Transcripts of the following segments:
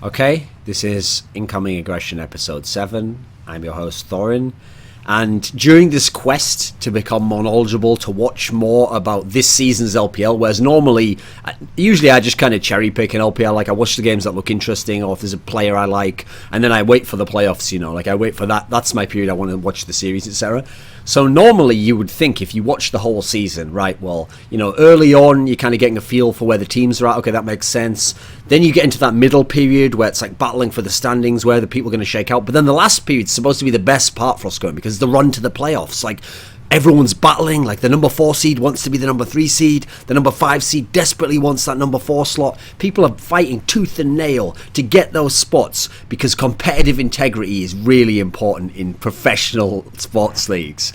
Okay, this is Incoming Aggression episode 7. I'm your host Thorin, and during this quest to become more knowledgeable, to watch more about this season's LPL, whereas usually I just kind of cherry pick an LPL, like I watch the games that look interesting, or if there's a player I like, and then I wait for the playoffs, like I wait for that's my period, I want to watch the series, etc. So normally you would think if you watch the whole season, right, well, early on you're kind of getting a feel for where the teams are at, okay, that makes sense. Then you get into that middle period where it's like battling for the standings, where the people are going to shake out. But then the last period's supposed to be the best part for Froskurinn, because the run to the playoffs, like everyone's battling, like the number 4 seed wants to be the number 3 seed, the number 5 seed desperately wants that number 4 slot. People are fighting tooth and nail to get those spots, because competitive integrity is really important in professional sports leagues.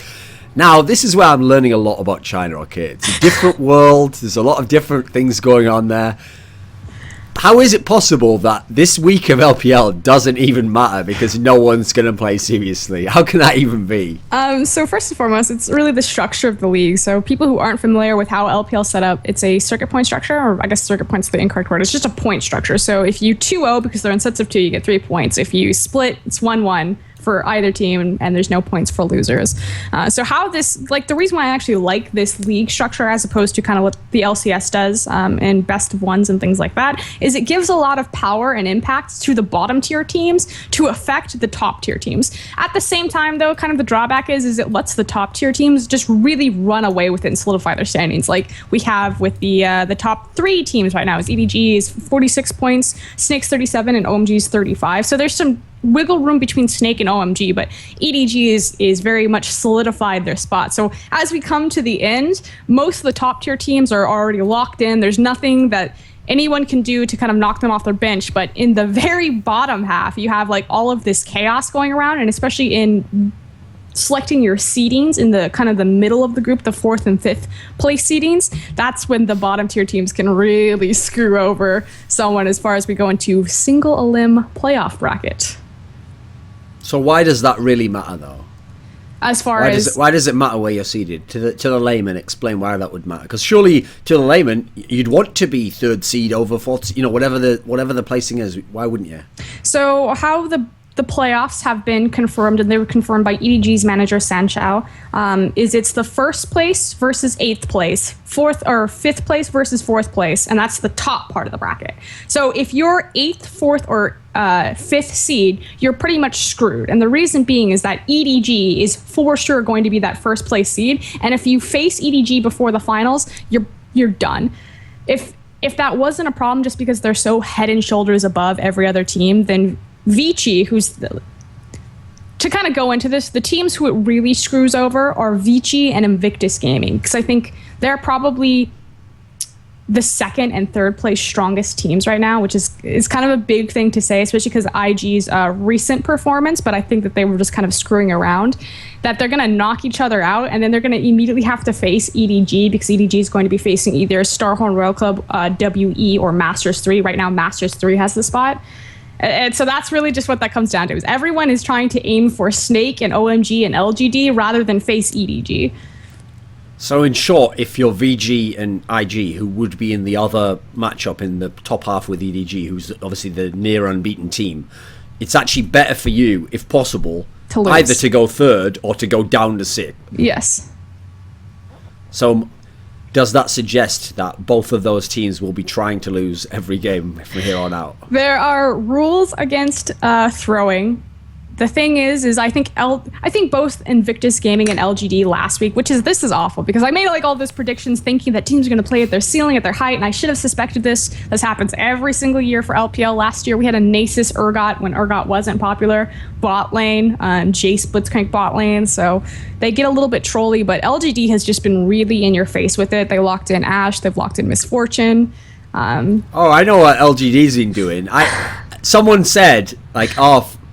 Now, this is where I'm learning a lot about China, okay? It's a different world, there's a lot of different things going on there. How is it possible that this week of LPL doesn't even matter because no one's going to play seriously? How can that even be? So first and foremost, it's really the structure of the league. So people who aren't familiar with how LPL is set up, it's a circuit point structure, or I guess circuit point's the incorrect word. It's just a point structure. So if you 2-0 because they're in sets of 2, you get 3 points. If you split, it's 1-1 for either team, and there's no points for losers. So how this, the reason why I actually like this league structure as opposed to kind of what the LCS does and best of ones and things like that, is it gives a lot of power and impact to the bottom tier teams to affect the top tier teams. At the same time, though, kind of the drawback is it lets the top tier teams just really run away with it and solidify their standings. Like we have with the top 3 teams right now is EDG is 46 points, Snake's 37, and OMG's 35. So there's some wiggle room between Snake and OMG, but EDG is very much solidified their spot. So as we come to the end, most of the top tier teams are already locked in. There's nothing that anyone can do to kind of knock them off their bench. But in the very bottom half, you have all of this chaos going around, and especially in selecting your seedings in the kind of the middle of the group, the 4th and 5th place seedings, that's when the bottom tier teams can really screw over someone as far as we go into single elim playoff bracket. So why does that really matter, though? Why does it matter where you're seeded? To the layman, explain why that would matter. Because surely, to the layman, you'd want to be 3rd seed over 4th, whatever the placing is. Why wouldn't you? So how the playoffs have been confirmed, and they were confirmed by EDG's manager Sanchao, is it's the 1st place versus 8th place, 4th or 5th place versus 4th place, and that's the top part of the bracket. So if you're 8th, 4th, or 5th seed, you're pretty much screwed. And the reason being is that EDG is for sure going to be that 1st place seed, and if you face EDG before the finals, you're done. If that wasn't a problem just because they're so head and shoulders above every other team, then Vici, to kind of go into this, the teams who it really screws over are Vici and Invictus Gaming, because I think they're probably the 2nd and 3rd place strongest teams right now, which is kind of a big thing to say, especially because IG's recent performance, but I think that they were just kind of screwing around, that they're going to knock each other out, and then they're going to immediately have to face EDG, because EDG is going to be facing either Starhorn Royal Club, WE, or Masters 3. Right now, Masters 3 has the spot. And so that's really just what that comes down to, is everyone is trying to aim for Snake and OMG and LGD rather than face EDG. So in short, if you're VG and IG, who would be in the other matchup in the top half with EDG, who's obviously the near unbeaten team, it's actually better for you, if possible, either to go 3rd or to go down to 6th. Yes. So does that suggest that both of those teams will be trying to lose every game from here on out? There are rules against throwing. The thing is I think both Invictus Gaming and LGD last week, this is awful, because I made all those predictions thinking that teams are going to play at their ceiling, at their height, and I should have suspected this. This happens every single year for LPL. Last year we had a Nasus Urgot when Urgot wasn't popular. Bot lane, Jace Blitzcrank bot lane, so they get a little bit trolly, but LGD has just been really in your face with it. They locked in Ashe, they've locked in Misfortune. I know what LGD's been doing. Someone said,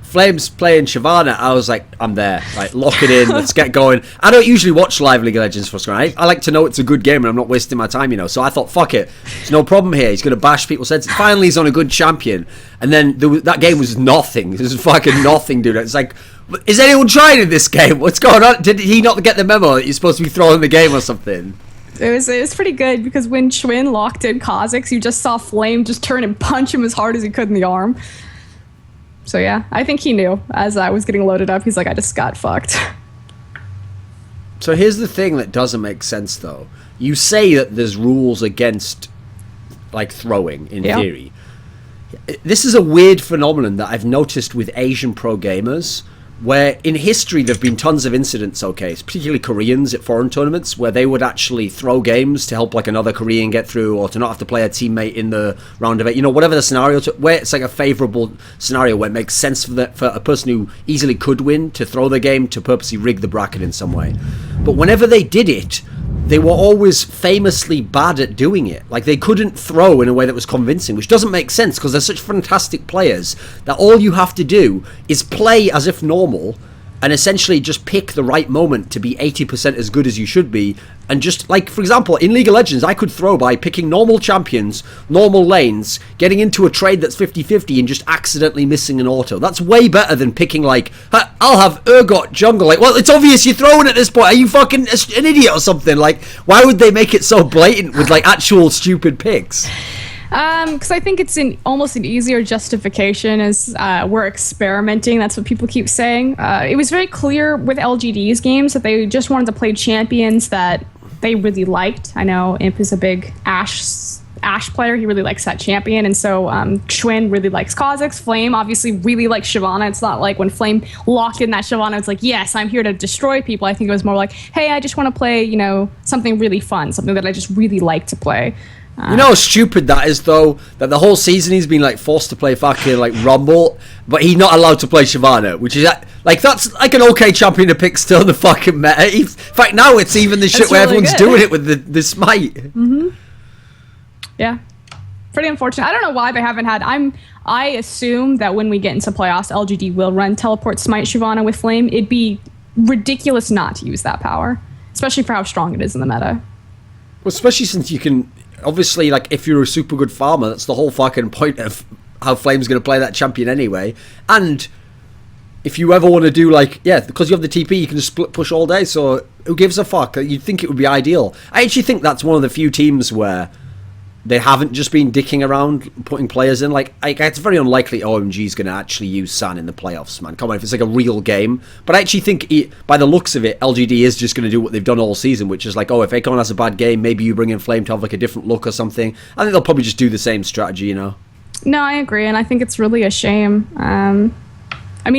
Flames playing Shyvana, I was like, I'm there. Lock it in, let's get going. I don't usually watch live League of Legends for Froskurinn. I like to know it's a good game and I'm not wasting my time, So I thought, fuck it. There's no problem here. He's going to bash people's heads. Finally, he's on a good champion. And then that game was nothing. It was fucking nothing, dude. It's like, is anyone trying in this game? What's going on? Did he not get the memo that you're supposed to be throwing the game or something? It was pretty good because when Schwinn locked in Kha'Zix, you just saw Flame just turn and punch him as hard as he could in the arm. So yeah, I think he knew as I was getting loaded up. He's like, I just got fucked. So here's the thing that doesn't make sense, though. You say that there's rules against, like, throwing, in theory. This is a weird phenomenon that I've noticed with Asian pro gamers, where in history there have been tons of incidents, particularly Koreans at foreign tournaments, where they would actually throw games to help like another Korean get through, or to not have to play a teammate in the round of 8, whatever the scenario, where it's like a favourable scenario where it makes sense for a person who easily could win to throw the game to purposely rig the bracket in some way. But whenever they did it, they were always famously bad at doing it. Like, they couldn't throw in a way that was convincing, which doesn't make sense because they're such fantastic players that all you have to do is play as if normal and essentially just pick the right moment to be 80% as good as you should be. And just, like, for example, in League of Legends, I could throw by picking normal champions, normal lanes, getting into a trade that's 50-50 and just accidentally missing an auto. That's way better than picking, like, I'll have Urgot jungle. Like, well, it's obvious you're throwing at this point. Are you fucking an idiot or something? Like, why would they make it so blatant with, like, actual stupid picks? Because I think it's almost an easier justification as we're experimenting. That's what people keep saying. It was very clear with LGD's games that they just wanted to play champions that they really liked. I know Imp is a big Ashe player. He really likes that champion. And so Schwinn really likes Kha'Zix. Flame obviously really likes Shyvana. It's not like when Flame locked in that Shyvana, it's like, yes, I'm here to destroy people. I think it was more like, hey, I just want to play, something really fun, something that I just really like to play. You know how stupid that is, though? That the whole season he's been, like, forced to play fucking, like, Rumble, but he's not allowed to play Shyvana, which is, like, that's, like, an okay champion to pick still in the fucking meta. In fact, now it's even the shit where really everyone's doing it with the smite. Mm-hmm. Yeah. Pretty unfortunate. I don't know why they haven't had... I assume that when we get into playoffs, LGD will run Teleport Smite Shyvana with Flame. It'd be ridiculous not to use that power, especially for how strong it is in the meta. Well, especially since you can... Obviously, like, if you're a super good farmer, that's the whole fucking point of how Flame's going to play that champion anyway. And if you ever want to do, like, because you have the TP, you can just split push all day, so who gives a fuck? You'd think it would be ideal. I actually think that's one of the few teams where they haven't just been dicking around putting players in. Like, it's very unlikely OMG's going to actually use San in the playoffs, man. Come on, if it's like a real game. But I actually think, by the looks of it, LGD is just going to do what they've done all season, which is like, if Akon has a bad game, maybe you bring in Flame to have like a different look or something. I think they'll probably just do the same strategy, No, I agree, and I think it's really a shame.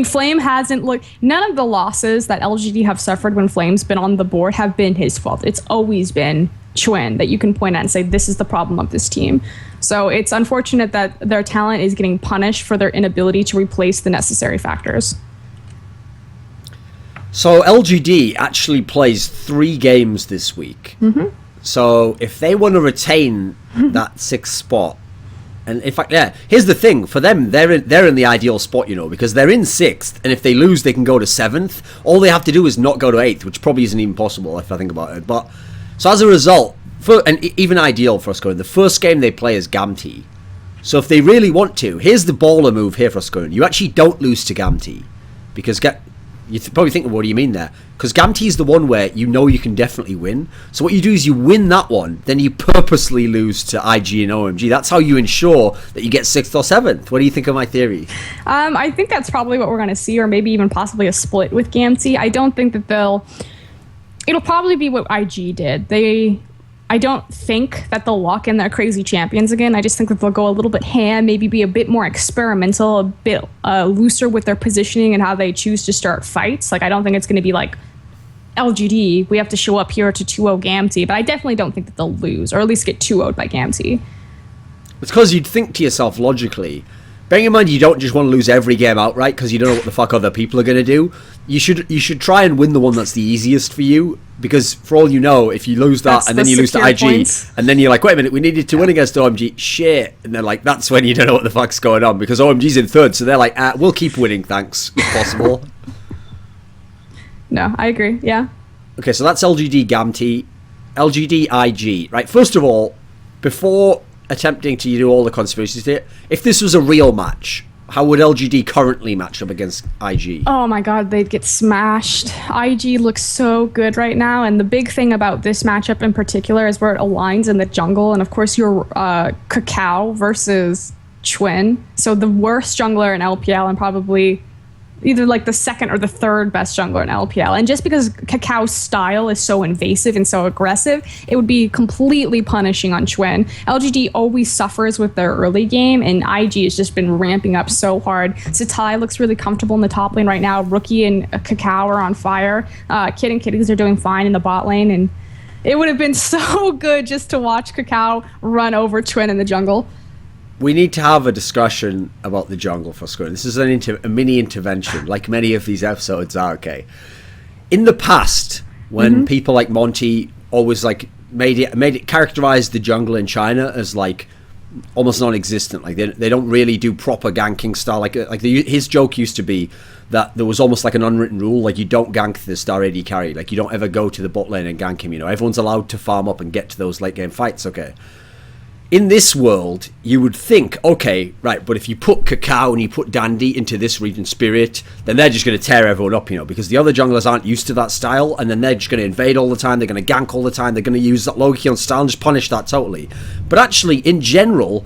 Flame hasn't none of the losses that LGD have suffered when Flame's been on the board have been his fault. It's always been Schwinn that you can point at and say, this is the problem of this team. So it's unfortunate that their talent is getting punished for their inability to replace the necessary factors. So LGD actually plays 3 games this week. Mm-hmm. So if they want to retain that 6th spot, and in fact, here's the thing. For them, they're in the ideal spot, because they're in 6th, and if they lose, they can go to 7th. All they have to do is not go to 8th, which probably isn't even possible if I think about it. But so as a result, and even ideal for Froskurinn, the first game they play is Gamti. So if they really want to, here's the baller move here for Froskurinn. You actually don't lose to Gamti, because you probably think, what do you mean there? Because Gamti is the one where you can definitely win. So what you do is you win that one, then you purposely lose to IG and OMG. That's how you ensure that you get 6th or 7th. What do you think of my theory? I think that's probably what we're going to see, or maybe even possibly a split with Gamti. I don't think that it'll probably be what IG did. I don't think that they'll lock in their crazy champions again. I just think that they'll go a little bit ham, maybe be a bit more experimental, a bit looser with their positioning and how they choose to start fights. Like, I don't think it's going to be like LGD, we have to show up here to 2-0 Gamti, but I definitely don't think that they'll lose, or at least get 2-0'd by Gamti. It's because you'd think to yourself logically, bearing in mind you don't just want to lose every game outright because you don't know what the fuck other people are going to do. You should try and win the one that's the easiest for you, because for all you know, if you lose that and then you lose to IG points, and then you're like, wait a minute, we needed to win against OMG, shit, and then like that's when you don't know what the fuck's going on, because OMG's in 3rd, so they're like, we'll keep winning, thanks, if possible. No, I agree, yeah. Okay, so that's LGD Gamti, LGD IG, right? First of all, before attempting to do all the conspiracies here, if this was a real match, how would LGD currently match up against IG? Oh my god, they'd get smashed. IG looks so good right now, and the big thing about this matchup in particular is where it aligns in the jungle, and of course your Cacao versus Chwin. So the worst jungler in LPL and probably either like the second or the third best jungler in LPL. And just because Cacao's style is so invasive and so aggressive, it would be completely punishing on Chwin. LGD always suffers with their early game, and IG has just been ramping up so hard. Satai looks really comfortable in the top lane right now. Rookie and Cacao are on fire. Kid and Kitties are doing fine in the bot lane, and it would have been so good just to watch Cacao run over Chwin in the jungle. We need to have a discussion about the jungle for Froskurinn. This is a mini intervention, like many of these episodes are, okay? In the past, when people like Monty always like made it characterized the jungle in China as like almost non-existent. Like they don't really do proper ganking style. His joke used to be that there was almost like an unwritten rule, like you don't gank the star AD carry, like you don't ever go to the bot lane and gank him. You know, everyone's allowed to farm up and get to those late game fights. Okay. In this world, you would think, okay, right, but if you put Cacao and you put Dandy into this region Spirit, then they're just going to tear everyone up, you know, because the other junglers aren't used to that style, and then they're just going to invade all the time, they're going to gank all the time, they're going to use that low key on style and just punish that totally. But actually, in general,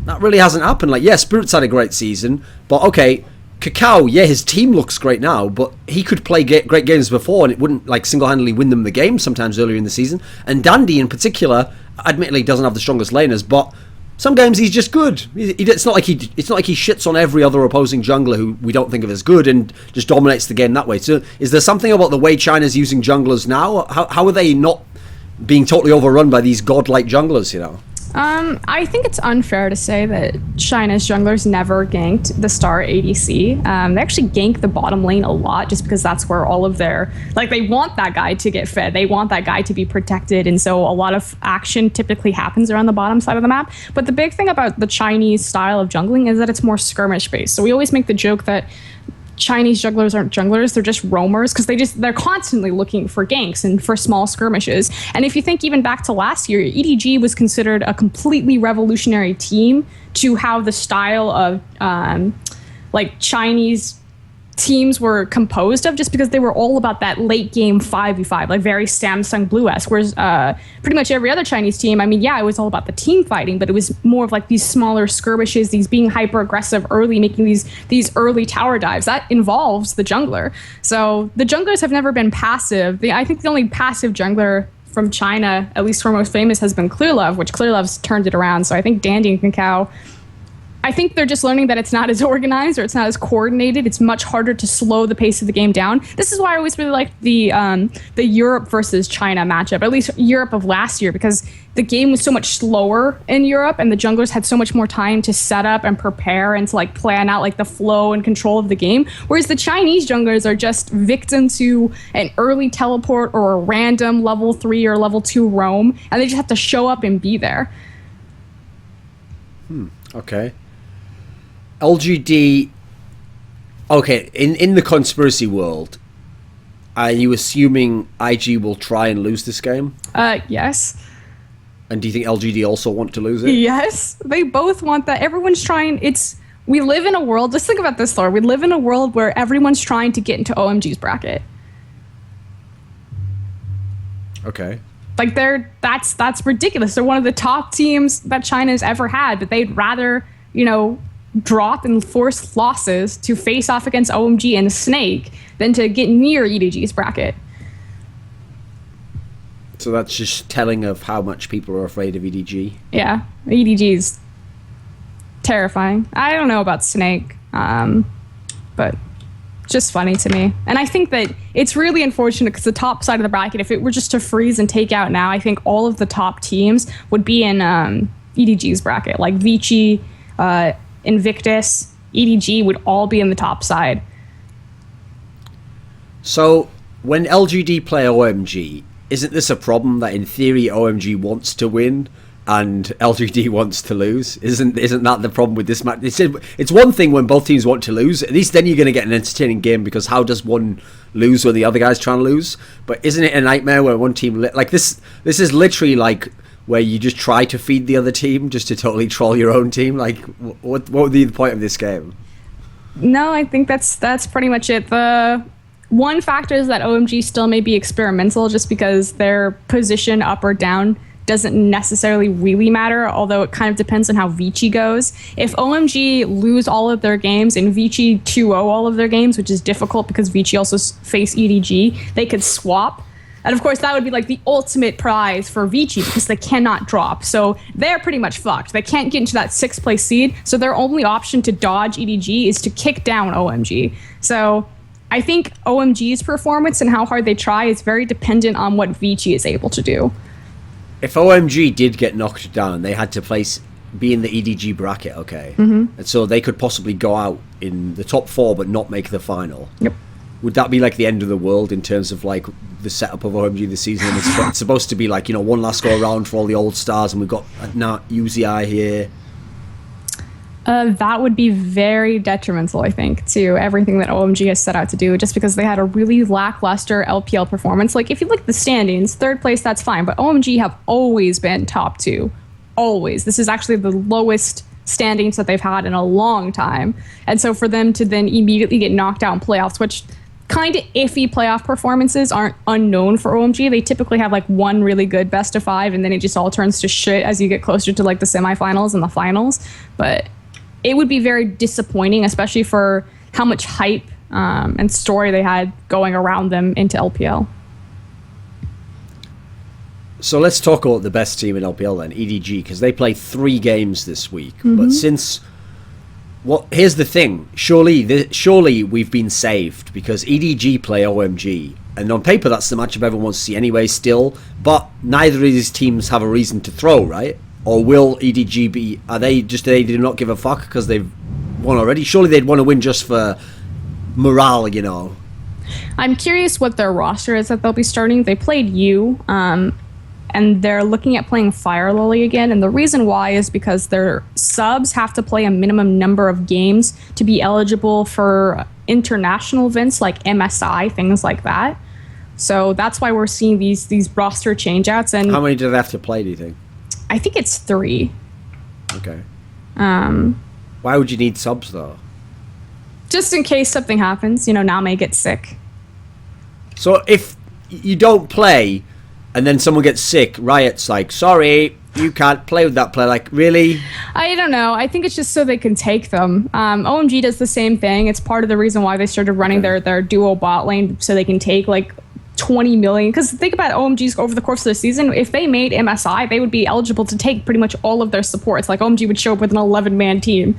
that really hasn't happened. Like, yeah, Spirit's had a great season, but okay, Cacao, yeah, his team looks great now, but he could play great games before, and it wouldn't like single-handedly win them the game sometimes earlier in the season. And Dandy, in particular, admittedly doesn't have the strongest laners, but some games he's just good. It's not like he shits on every other opposing jungler who we don't think of as good and just dominates the game that way. So, is there something about the way China's using junglers now? How are they not being totally overrun by these godlike junglers? You know. I think it's unfair to say that China's junglers never ganked the star ADC. They actually gank the bottom lane a lot just because that's where all of their, like, they want that guy to get fed. They want that guy to be protected. And so a lot of action typically happens around the bottom side of the map. But the big thing about the Chinese style of jungling is that it's more skirmish based. So we always make the joke that Chinese junglers aren't junglers, they're just roamers, because they're constantly looking for ganks and for small skirmishes. And if you think even back to last year, EDG was considered a completely revolutionary team to how the style of like Chinese teams were composed of, just because they were all about that late game 5v5, like very Samsung Blue-esque, whereas pretty much every other Chinese team, I mean, yeah, it was all about the team fighting, but it was more of like these smaller skirmishes, these being hyper aggressive early, making these early tower dives. That involves the jungler. So the junglers have never been passive. I think the only passive jungler from China, at least for most famous, has been Clearlove, which Clearlove's turned it around. So I think Dandy and Cacao, I think they're just learning that it's not as organized or it's not as coordinated. It's much harder to slow the pace of the game down. This is why I always really liked the Europe versus China matchup, at least Europe of last year, because the game was so much slower in Europe and the junglers had so much more time to set up and prepare and to like plan out like the flow and control of the game. Whereas the Chinese junglers are just victim to an early teleport or a random level 3 or level 2 roam, and they just have to show up and be there. Okay. LGD, okay, in the conspiracy world, are you assuming IG will try and lose this game? Yes. And do you think LGD also want to lose it? Yes, they both want that. Everyone's trying. We live in a world, just think about this, Thor. We live in a world where everyone's trying to get into OMG's bracket. Okay. Like that's ridiculous. They're one of the top teams that China's ever had, but they'd rather, you know, drop and force losses to face off against OMG and Snake than to get near EDG's bracket. So that's just telling of how much people are afraid of EDG. Yeah, EDG's terrifying. I don't know about Snake, but just funny to me. And I think that it's really unfortunate because the top side of the bracket, if it were just to freeze and take out now, I think all of the top teams would be in EDG's bracket. Like Vici, Invictus, EDG would all be in the top side. So when LGD play OMG, isn't this a problem that in theory OMG wants to win and LGD wants to lose? Isn't that the problem with this match? It's one thing when both teams want to lose. At least then you're going to get an entertaining game, because how does one lose when the other guy's trying to lose? But isn't it a nightmare where one team like this is literally like where you just try to feed the other team just to totally troll your own team? Like, what would be the point of this game? No, I think that's pretty much it. The one factor is that OMG still may be experimental just because their position up or down doesn't necessarily really matter, although it kind of depends on how Vici goes. If OMG lose all of their games and Vici 2-0 all of their games, which is difficult because Vici also face EDG, they could swap. And of course, that would be like the ultimate prize for Vici because they cannot drop. So they're pretty much fucked. They can't get into that 6th place seed. So their only option to dodge EDG is to kick down OMG. So I think OMG's performance and how hard they try is very dependent on what Vici is able to do. If OMG did get knocked down, they had to be in the EDG bracket, okay? Mm-hmm. And so they could possibly go out in the top 4 but not make the final. Yep. Would that be like the end of the world in terms of like the setup of OMG this season? It's supposed to be like, one last go around for all the old stars, and we've got now UZI here. That would be very detrimental, I think, to everything that OMG has set out to do, just because they had a really lackluster LPL performance. Like, if you look at the standings, 3rd place, that's fine, but OMG have always been top 2. Always. This is actually the lowest standings that they've had in a long time. And so for them to then immediately get knocked out in playoffs, which kind of iffy playoff performances aren't unknown for OMG. They typically have like one really good best of 5, and then it just all turns to shit as you get closer to like the semifinals and the finals. But it would be very disappointing, especially for how much hype and story they had going around them into LPL. So let's talk about the best team in LPL then, EDG, because they played 3 games this week. Mm-hmm. But here's the thing. Surely we've been saved because EDG play OMG. And on paper, that's the matchup everyone wants to see anyway still. But neither of these teams have a reason to throw, right? Or will EDG be... they do not give a fuck because they've won already? Surely they'd want to win just for morale, I'm curious what their roster is that they'll be starting. They played U, and they're looking at playing Fire Lily again. And the reason why is because their subs have to play a minimum number of games to be eligible for international events like MSI, things like that. So that's why we're seeing these roster changeouts. And how many do they have to play, do you think? I think it's 3. Okay. Why would you need subs, though? Just in case something happens. Name gets sick. So if you don't play and then someone gets sick, Riot's like, sorry, you can't play with that player. Like, really? I don't know. I think it's just so they can take them. OMG does the same thing. It's part of the reason why they started running their duo bot lane so they can take, like, 20 million. Because think about OMG's over the course of the season. If they made MSI, they would be eligible to take pretty much all of their supports. Like, OMG would show up with an 11-man team.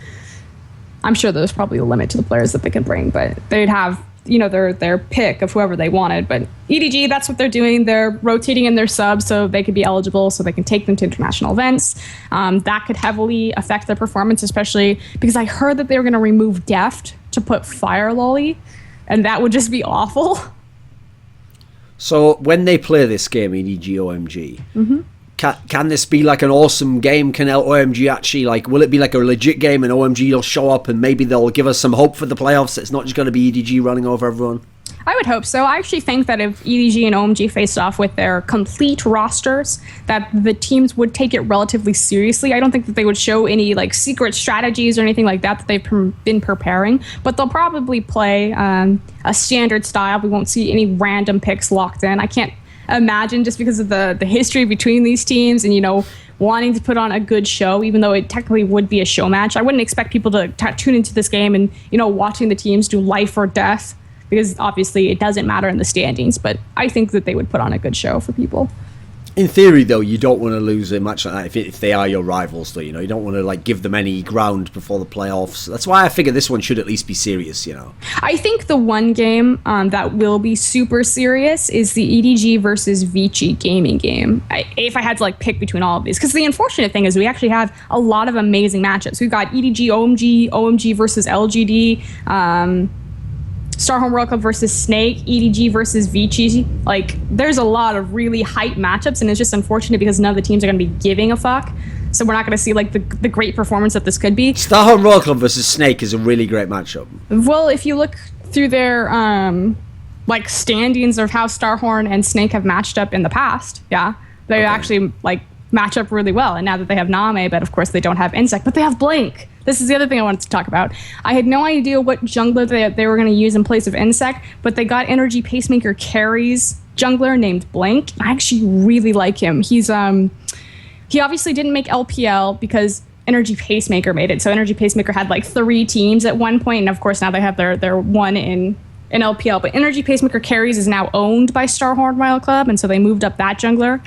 I'm sure there's probably a limit to the players that they can bring, but they'd have, their pick of whoever they wanted. But EDG, that's what they're doing. They're rotating in their subs so they could be eligible, so they can take them to international events. That could heavily affect their performance, especially because I heard that they were going to remove Deft to put Fire Lolly, and that would just be awful. So when they play this game, EDG OMG, mm-hmm. Can this be like an awesome game? Can OMG actually, will it be like a legit game and OMG will show up and maybe they'll give us some hope for the playoffs? It's not just going to be EDG running over everyone. I would hope so. I actually think that if EDG and OMG faced off with their complete rosters, that the teams would take it relatively seriously. I don't think that they would show any secret strategies or anything like that they've been preparing, but they'll probably play a standard style. We won't see any random picks locked in. I can't imagine, just because of the history between these teams and wanting to put on a good show, even though it technically would be a show match. I wouldn't expect people to tune into this game and watching the teams do life or death, because obviously it doesn't matter in the standings, but I think that they would put on a good show for people. In theory, though, you don't want to lose a match like that if they are your rivals, though. You don't want to give them any ground before the playoffs. That's why I figure this one should at least be serious. I think the one game that will be super serious is the EDG versus Vici gaming game. If I had to pick between all of these, because the unfortunate thing is we actually have a lot of amazing matchups. We've got EDG, OMG versus LGD. Starhorn World Cup versus Snake, EDG versus Vici. There's a lot of really hype matchups, and it's just unfortunate because none of the teams are going to be giving a fuck. So we're not going to see the great performance that this could be. Starhorn World Cup versus Snake is a really great matchup. Well, if you look through their standings of how Starhorn and Snake have matched up in the past, they actually match up really well. And now that they have Name, but of course they don't have Insect, but they have Blink. this is the other thing I wanted to talk about. I had no idea what jungler they were going to use in place of Insec, but they got Energy Pacemaker carries jungler named Blank. I actually really like him. He obviously didn't make LPL because Energy Pacemaker made it. So Energy Pacemaker had like 3 teams at one point, and of course now they have their one in LPL. But Energy Pacemaker carries is now owned by Starhorn Wild Club, and so they moved up that jungler.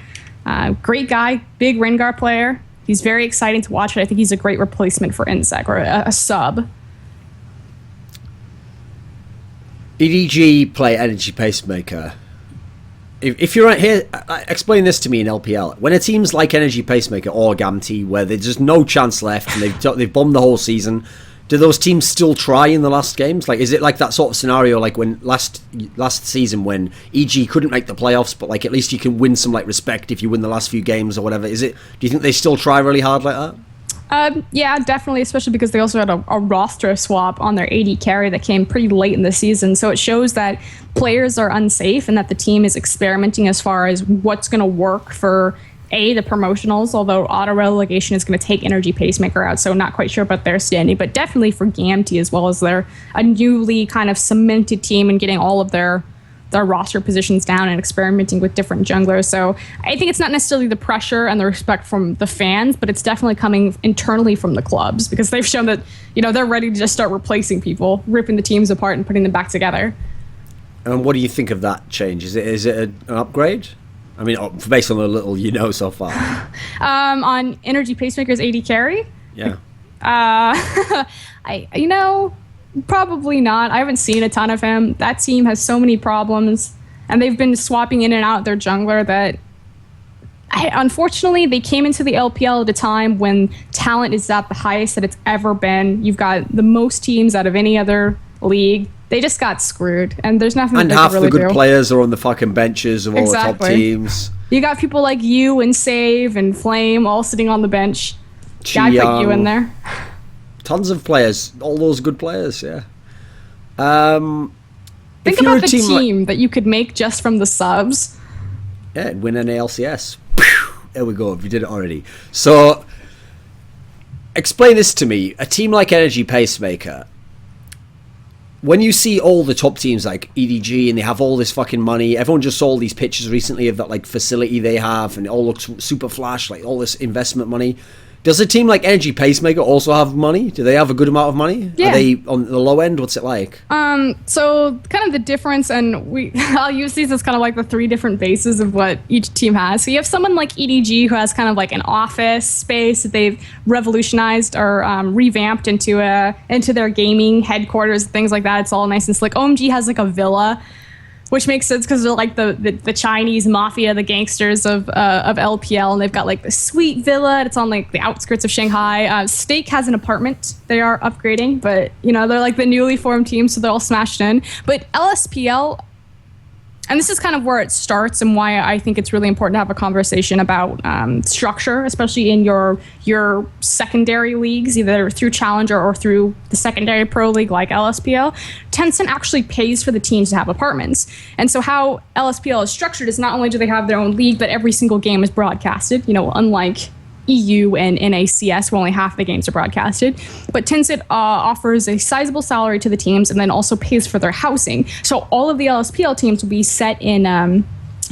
Great guy, big Rengar player. He's very exciting to watch, and I think he's a great replacement for Insec, or a sub. EDG play Energy Pacemaker. If you're right here, explain this to me in LPL. When a team's like Energy Pacemaker or Gamti, where there's just no chance left and they've bombed the whole season, do those teams still try in the last games? Like, is it like that sort of scenario like when last season when EG couldn't make the playoffs, but like at least you can win some like respect if you win the last few games or whatever? Do you think they still try really hard like that? Yeah, definitely, especially because they also had a roster swap on their AD carry that came pretty late in the season. So it shows that players are unsafe and that the team is experimenting as far as what's going to work for the promotionals, although auto relegation is going to take Energy Pacemaker out, so not quite sure about their standing, but definitely for Gamti as well, as they're a newly kind of cemented team and getting all of their roster positions down and experimenting with different junglers. So I think it's not necessarily the pressure and the respect from the fans, but it's definitely coming internally from the clubs, because they've shown that, they're ready to just start replacing people, ripping the teams apart and putting them back together. And what do you think of that change? Is it an upgrade? I mean, based on the little so far. On Energy Pacemaker's AD carry? Yeah. Probably not. I haven't seen a ton of him. That team has so many problems, and they've been swapping in and out their jungler that unfortunately they came into the LPL at a time when talent is at the highest that it's ever been. You've got the most teams out of any other league. They just got screwed, and there's nothing and that half they can really the good do. players are on the fucking benches of all the top teams. You got people like you and Save and Flame all sitting on the bench. Yeah, I'd put you in there. Tons of players, all those good players, yeah. Think about the team that you could make just from the subs. Yeah, win an ALCS. There we go, if you did it already. So, explain this to me. A team like Energy Pacemaker, when you see all the top teams like EDG and they have all this fucking money, everyone just saw all these pictures recently of that like facility they have and it all looks super flash, like all this investment money. Does a team like Energy Pacemaker also have money? Do they have a good amount of money? Yeah. Are they on the low end? What's it like? So kind of the difference, and I'll use these as kind of like the 3 different bases of what each team has. So you have someone like EDG who has kind of like an office space that they've revolutionized or revamped into their gaming headquarters, things like that. It's all nice and slick. OMG has like a villa, which makes sense because they're like the Chinese mafia, the gangsters of LPL, and they've got like the sweet villa. It's on like the outskirts of Shanghai. Stake has an apartment they are upgrading, but they're like the newly formed team, so they're all smashed in. But LSPL, and this is kind of where it starts and why I think it's really important to have a conversation about structure, especially in your secondary leagues, either through Challenger or through the secondary pro league like LSPL. Tencent actually pays for the teams to have apartments. And so how LSPL is structured is not only do they have their own league, but every single game is broadcasted, unlike EU and NACS, where only half the games are broadcasted. But Tencent offers a sizable salary to the teams and then also pays for their housing. So all of the LSPL teams will be set in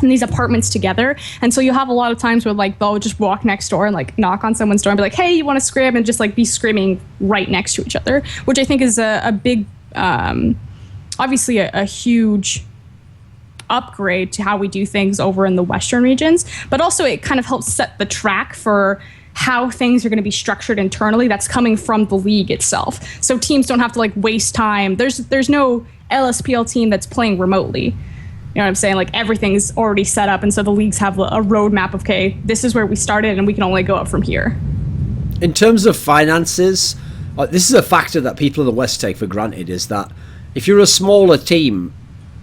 these apartments together. And so you'll have a lot of times where like they'll just walk next door and like knock on someone's door and be like, hey, you want to scrim? And just like be scrimming right next to each other, which I think is a big, obviously a huge upgrade to how we do things over in the Western regions, but also it kind of helps set the track for how things are going to be structured internally. That's coming from the league itself. So teams don't have to like waste time. There's no LSPL team that's playing remotely. You know what I'm saying? Like everything's already set up, and so the leagues have a roadmap of, okay, this is where we started and we can only go up from here. In terms of finances, this is a factor that people in the West take for granted, is that if you're a smaller team,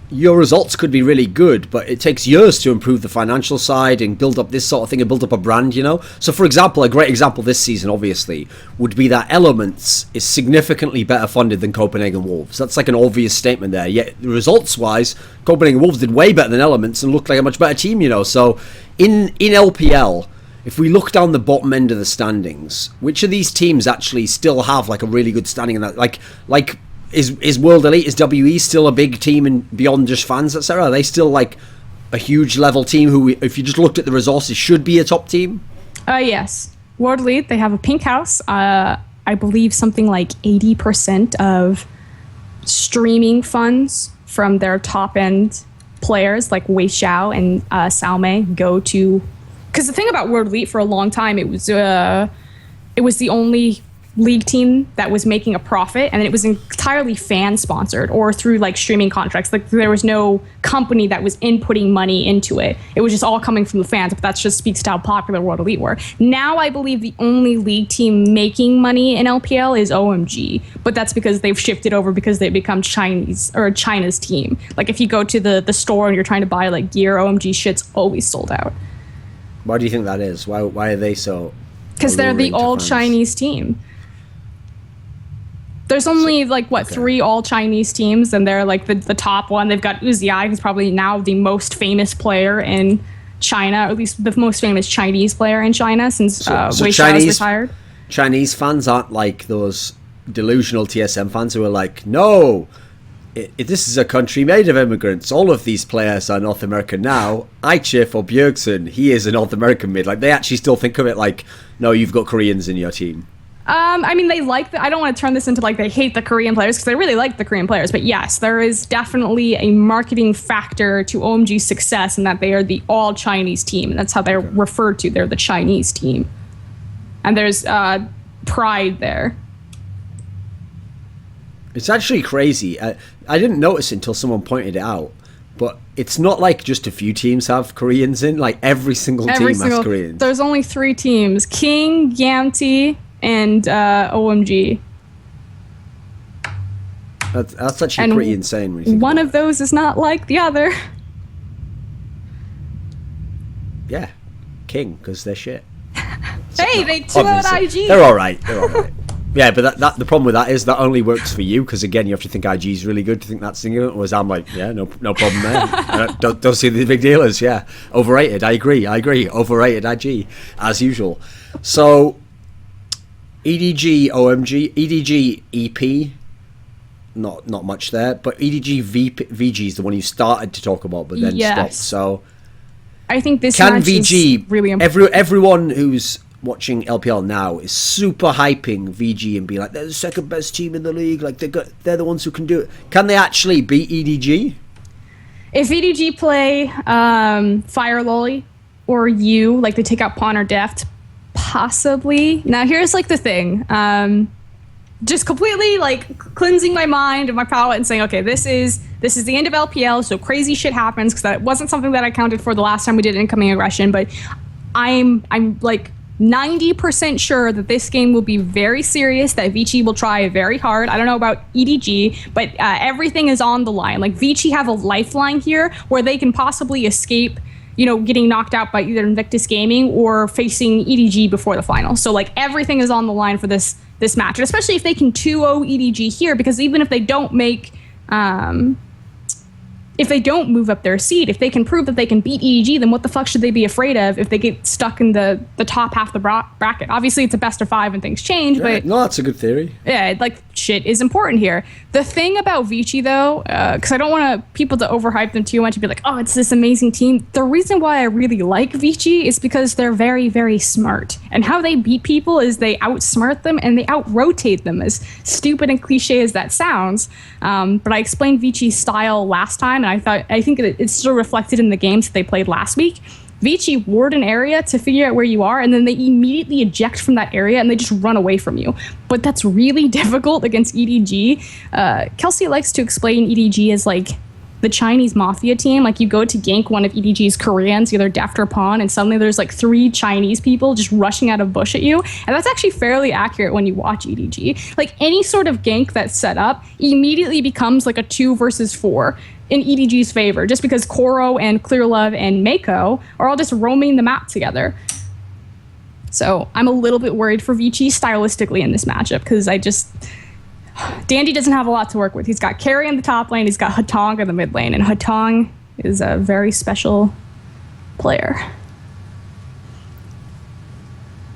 your results could be really good, but it takes years to improve the financial side and build up this sort of thing and build up a brand, So, for example, a great example this season, obviously, would be that Elements is significantly better funded than Copenhagen Wolves. That's like an obvious statement there. Yet, results-wise, Copenhagen Wolves did way better than Elements and looked like a much better team, So, in LPL, if we look down the bottom end of the standings, which of these teams actually still have like a really good standing in that? Like is World Elite, is WE still a big team and beyond just fans, etc.? Are they still like a huge level team who, if you just looked at the resources, should be a top team? Yes. World Elite, they have a pink house. I believe something like 80% of streaming funds from their top end players like Wei Xiao and Salme go to, because the thing about World Elite for a long time, it was the only league team that was making a profit, and it was entirely fan sponsored or through like streaming contracts. Like there was no company that was inputting money into it. It was just all coming from the fans, but that just speaks to how popular World Elite were. Now I believe the only league team making money in LPL is OMG, but that's because they've shifted over because they've become Chinese or China's team. Like if you go to the store and you're trying to buy like gear, OMG shit's always sold out. Why do you think that is? Why are they so? Because they're the all Chinese team. There's only three all Chinese teams, and they're like the top one. They've got Uzi, who's probably now the most famous player in China, or at least the most famous Chinese player in China since Wei Xiao is retired. Chinese fans aren't like those delusional TSM fans who are like, no, this is a country made of immigrants. All of these players are North American now. I cheer for Bjergsen. He is a North American mid. Like they actually still think of it like, no, you've got Koreans in your team. I mean, they like I don't want to turn this into like they hate the Korean players, because they really like the Korean players. But yes, there is definitely a marketing factor to OMG's success in that they are the all Chinese team. And that's how they're referred to. They're the Chinese team. And there's pride there. It's actually crazy. I didn't notice it until someone pointed it out. But it's not like just a few teams have Koreans in. Like every single team has Koreans. There's only 3 teams. King, Gamti, and OMG. That's actually pretty insane. When you think one of those is not like the other. Yeah, King, because they're shit. Hey, they 2-0'd IG. They're all right. Yeah, but that the problem with that is that only works for you, because again, you have to think IG is really good to think that's singing. Whereas I'm like, yeah, no problem there. I don't see the big deal as, yeah, overrated. I agree. Overrated IG as usual. So. EDG, OMG, EDG, EP, not much there, but EDG, VG is the one you started to talk about, but then stopped. So, I think this can match VG is really important. Everyone who's watching LPL now is super hyping VG and being like, they're the second best team in the league. Like they're the ones who can do it. Can they actually beat EDG? If EDG play Fire Lolly or you, like they take out Pawn or Deft. Possibly. Now here's like the thing. Just completely like cleansing my mind and my palate and saying, okay, this is the end of LPL, so crazy shit happens, because that wasn't something that I counted for the last time we did incoming aggression, but I'm like 90% sure that this game will be very serious, that Vici will try very hard. I don't know about EDG, but everything is on the line. Like Vici have a lifeline here where they can possibly escape getting knocked out by either Invictus Gaming or facing EDG before the final. So like everything is on the line for this match, and especially if they can 2-0 EDG here, because even if they don't make if they don't move up their seed, if they can prove that they can beat EDG, then what the fuck should they be afraid of if they get stuck in the top half of the bracket? Obviously, it's a best of 5 and things change, but... No, that's a good theory. Yeah, like, shit is important here. The thing about Vici, though, because I don't want people to overhype them too much and be like, oh, it's this amazing team. The reason why I really like Vici is because they're very, very smart. And how they beat people is they outsmart them and they out-rotate them, as stupid and cliche as that sounds. But I explained Vici's style last time, and I think it's still reflected in the games that they played last week. Vici ward an area to figure out where you are, and then they immediately eject from that area and they just run away from you. But that's really difficult against EDG. Kelsey likes to explain EDG as like the Chinese mafia team. Like you go to gank one of EDG's Koreans, either Deft or Pawn, and suddenly there's like 3 Chinese people just rushing out of bush at you. And that's actually fairly accurate when you watch EDG. Like any sort of gank that's set up immediately becomes like a 2 versus 4 in EDG's favor, just because Koro and Clearlove and Mako are all just roaming the map together. So I'm a little bit worried for Vici stylistically in this matchup, because Dandy doesn't have a lot to work with. He's got Carry in the top lane, he's got Hatong in the mid lane, and Hatong is a very special player.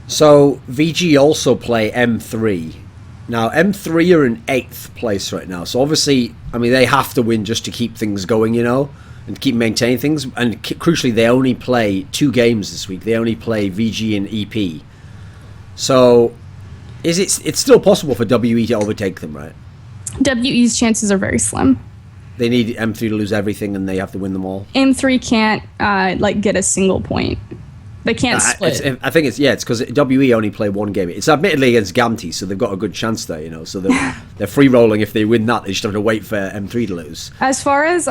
So VG also play M3. Now M3 are in 8th place right now. So obviously, I mean, they have to win just to keep things going, you know, and keep maintaining things. And crucially, they only play 2 games this week. They only play VG and EP. So it's still possible for WE to overtake them, right? WE's chances are very slim. They need M3 to lose everything, and they have to win them all. M3 can't get a single point. They can't split. I think it's because WE only play 1 game. It's admittedly against Gamty, so they've got a good chance there, you know. So they're free rolling if they win that. They just have to wait for M3 to lose. As far as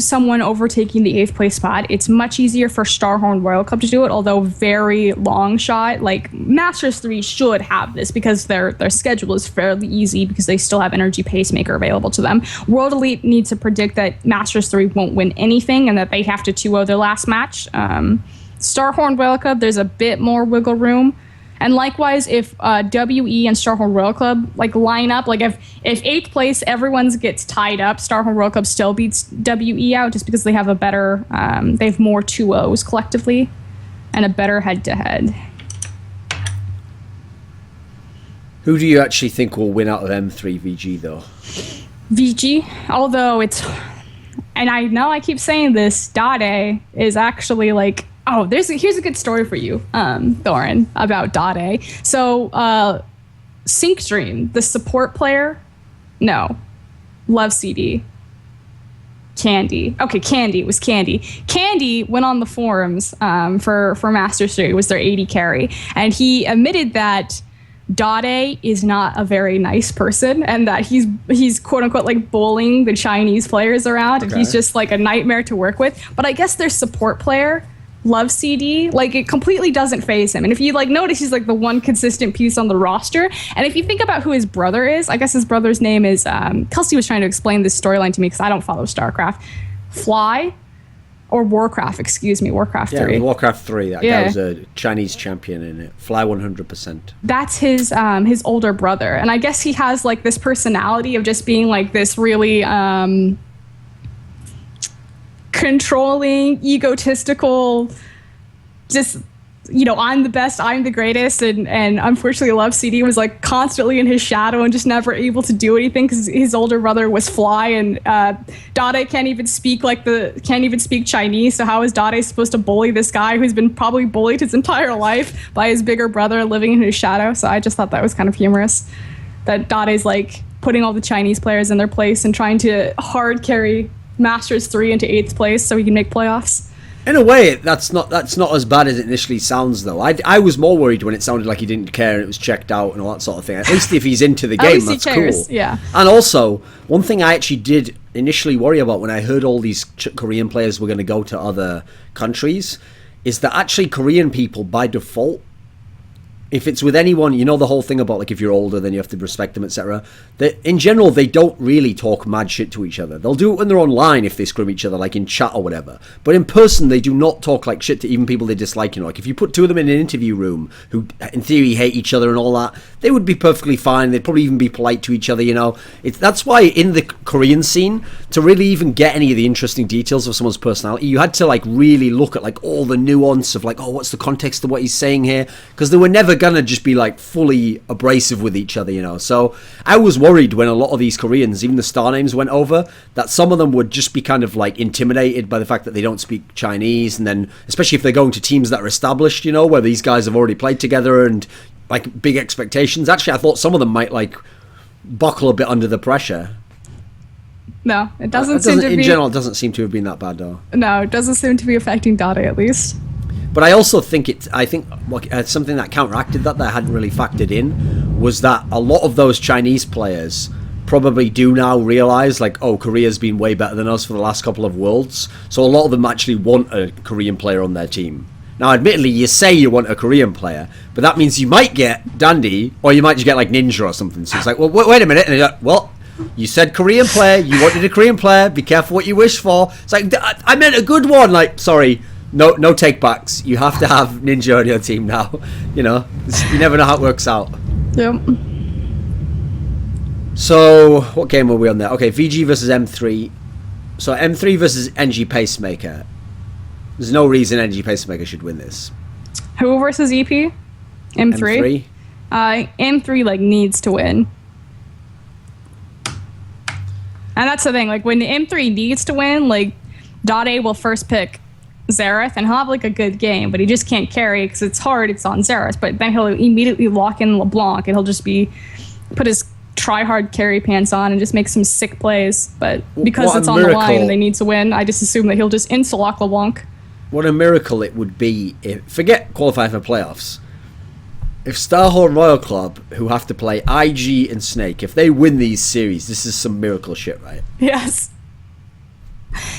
someone overtaking the 8th place spot, it's much easier for Starhorn Royal Club to do it. Although very long shot, like Masters 3 should have this because their schedule is fairly easy because they still have Energy Pacemaker available to them. World Elite needs to predict that Masters 3 won't win anything and that they have to 2-0 their last match. Starhorn Royal Club, there's a bit more wiggle room. And likewise, if WE and Starhorn Royal Club line up, if 8th place, everyone gets tied up, Starhorn Royal Club still beats WE out just because they have they have more 2-0s collectively and a better head-to-head. Who do you actually think will win out of M3 VG, though? VG, although and I know I keep saying this, Dade is actually here's a good story for you, Thorin, about Dade. So, Sync Dream, the support player, Love CD. Candy. Okay, Candy. It was Candy. Candy went on the forums for Masters 3. It was their 80 carry. And he admitted that Dade is not a very nice person and that he's quote unquote bullying the Chinese players around. Okay. And he's just a nightmare to work with. But I guess their support player, Love CD, it completely doesn't phase him. And if you notice, he's the one consistent piece on the roster. And if you think about who his brother is, I guess his brother's name is Kelsey was trying to explain this storyline to me because I don't follow StarCraft. Fly or Warcraft, excuse me, Warcraft 3. Yeah, Warcraft 3. That guy was a Chinese champion in it. Fly 100%. That's his older brother. And I guess he has this personality of just being this really controlling, egotistical, just I'm the best, I'm the greatest, and unfortunately Love CD was constantly in his shadow and just never able to do anything because his older brother was Fly, and Dade can't even speak Chinese. So how is Dade supposed to bully this guy who's been probably bullied his entire life by his bigger brother living in his shadow? So I just thought that was kind of humorous that Dade's putting all the Chinese players in their place and trying to hard carry Masters 3 into 8th place so he can make playoffs. In a way, that's not as bad as it initially sounds, though. I was more worried when it sounded like he didn't care and it was checked out and all that sort of thing. At least if he's into the game, that's cool. Yeah. And also, one thing I actually did initially worry about when I heard all these Korean players were going to go to other countries is that actually Korean people, by default, if it's with anyone, the whole thing about if you're older, then you have to respect them, etc. That in general, they don't really talk mad shit to each other. They'll do it when they're online if they scrim each other, in chat or whatever. But in person, they do not talk shit to even people they dislike. If you put 2 of them in an interview room who, in theory, hate each other and all that, they would be perfectly fine. They'd probably even be polite to each other. That's why in the Korean scene, to really even get any of the interesting details of someone's personality, you had to really look at all the nuance of what's the context of what he's saying here, because they were never gonna just be fully abrasive with each other, So I was worried when a lot of these Koreans, even the star names, went over, that some of them would just be kind of intimidated by the fact that they don't speak Chinese, and then especially if they're going to teams that are established, where these guys have already played together and big expectations. Actually, I thought some of them might buckle a bit under the pressure. No, it doesn't seem to be. In general, it doesn't seem to have been that bad, though. No, it doesn't seem to be affecting Dade, at least. But I also think something that counteracted that I hadn't really factored in was that a lot of those Chinese players probably do now realize Korea's been way better than us for the last couple of Worlds. So a lot of them actually want a Korean player on their team. Now, admittedly, you say you want a Korean player, but that means you might get Dandy, or you might just get Ninja or something. So it's well, wait a minute. And you're well, you said Korean player, you wanted a Korean player, be careful what you wish for. It's I meant a good one. Sorry. No take backs. You have to have Ninja on your team now. You never know how it works out. Yep. So, what game were we on there? Okay, VG versus M3. So, M3 versus NG Pacemaker. There's no reason NG Pacemaker should win this. Who versus EP? M3? M3 like needs to win. And that's the thing, like when the M3 needs to win, like Dade will first pick Xerath and he'll have like a good game, but he just can't carry because it's hard, it's on Xerath. But then he'll immediately lock in LeBlanc and he'll just put his try-hard carry pants on and just make some sick plays. But because it's on the line and they need to win, I just assume that he'll just insta-lock LeBlanc. What a miracle it would be if, forget qualifying for playoffs, if Starhorn Royal Club, who have to play IG and Snake, if they win these series, this is some miracle shit, right? Yes.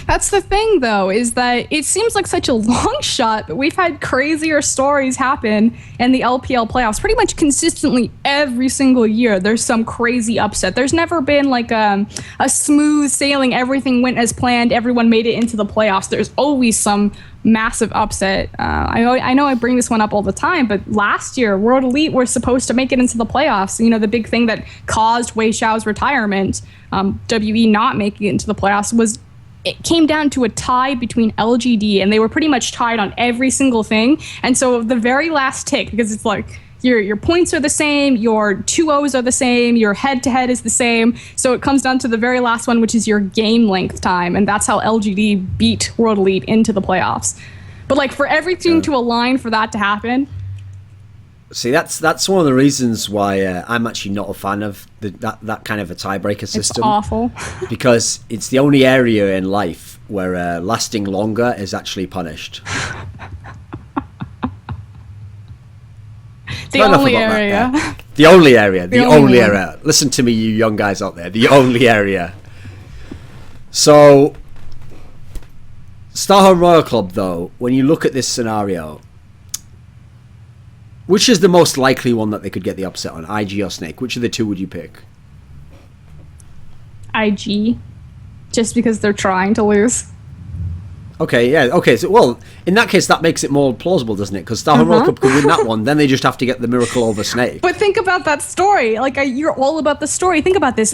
That's the thing, though, is that it seems like such a long shot, but we've had crazier stories happen in the LPL playoffs pretty much consistently every single year. There's some crazy upset. There's never been like a smooth sailing, everything went as planned, everyone made it into the playoffs. There's always some massive upset. I know I bring this one up all the time, but last year, World Elite were supposed to make it into the playoffs. You know, the big thing that caused Wei Xiao's retirement, WE not making it into the playoffs, was it came down to a tie between LGD, and they were pretty much tied on every single thing. And so the very last tick, because it's like your points are the same, your 2-0s are the same, your head-to-head is the same. So it comes down to the very last one, which is your game length time. And that's how LGD beat World Elite into the playoffs. But like for everything to align for that to happen. See, that's one of the reasons why I'm actually not a fan of that kind of a tiebreaker system. It's awful. Because it's the only area in life where lasting longer is actually punished. The only area. The only area. The only area. Listen to me, you young guys out there. The only area. So, Starhorn Royal Club, though, when you look at this scenario, which is the most likely one that they could get the upset on, IG or Snake? Which of the two would you pick? IG, just because they're trying to lose. Okay, yeah, okay. So, well, in that case, that makes it more plausible, doesn't it? Because Starhorn Royal Club could win that one, then they just have to get the miracle over Snake. But think about that story. Like, you're all about the story. Think about this.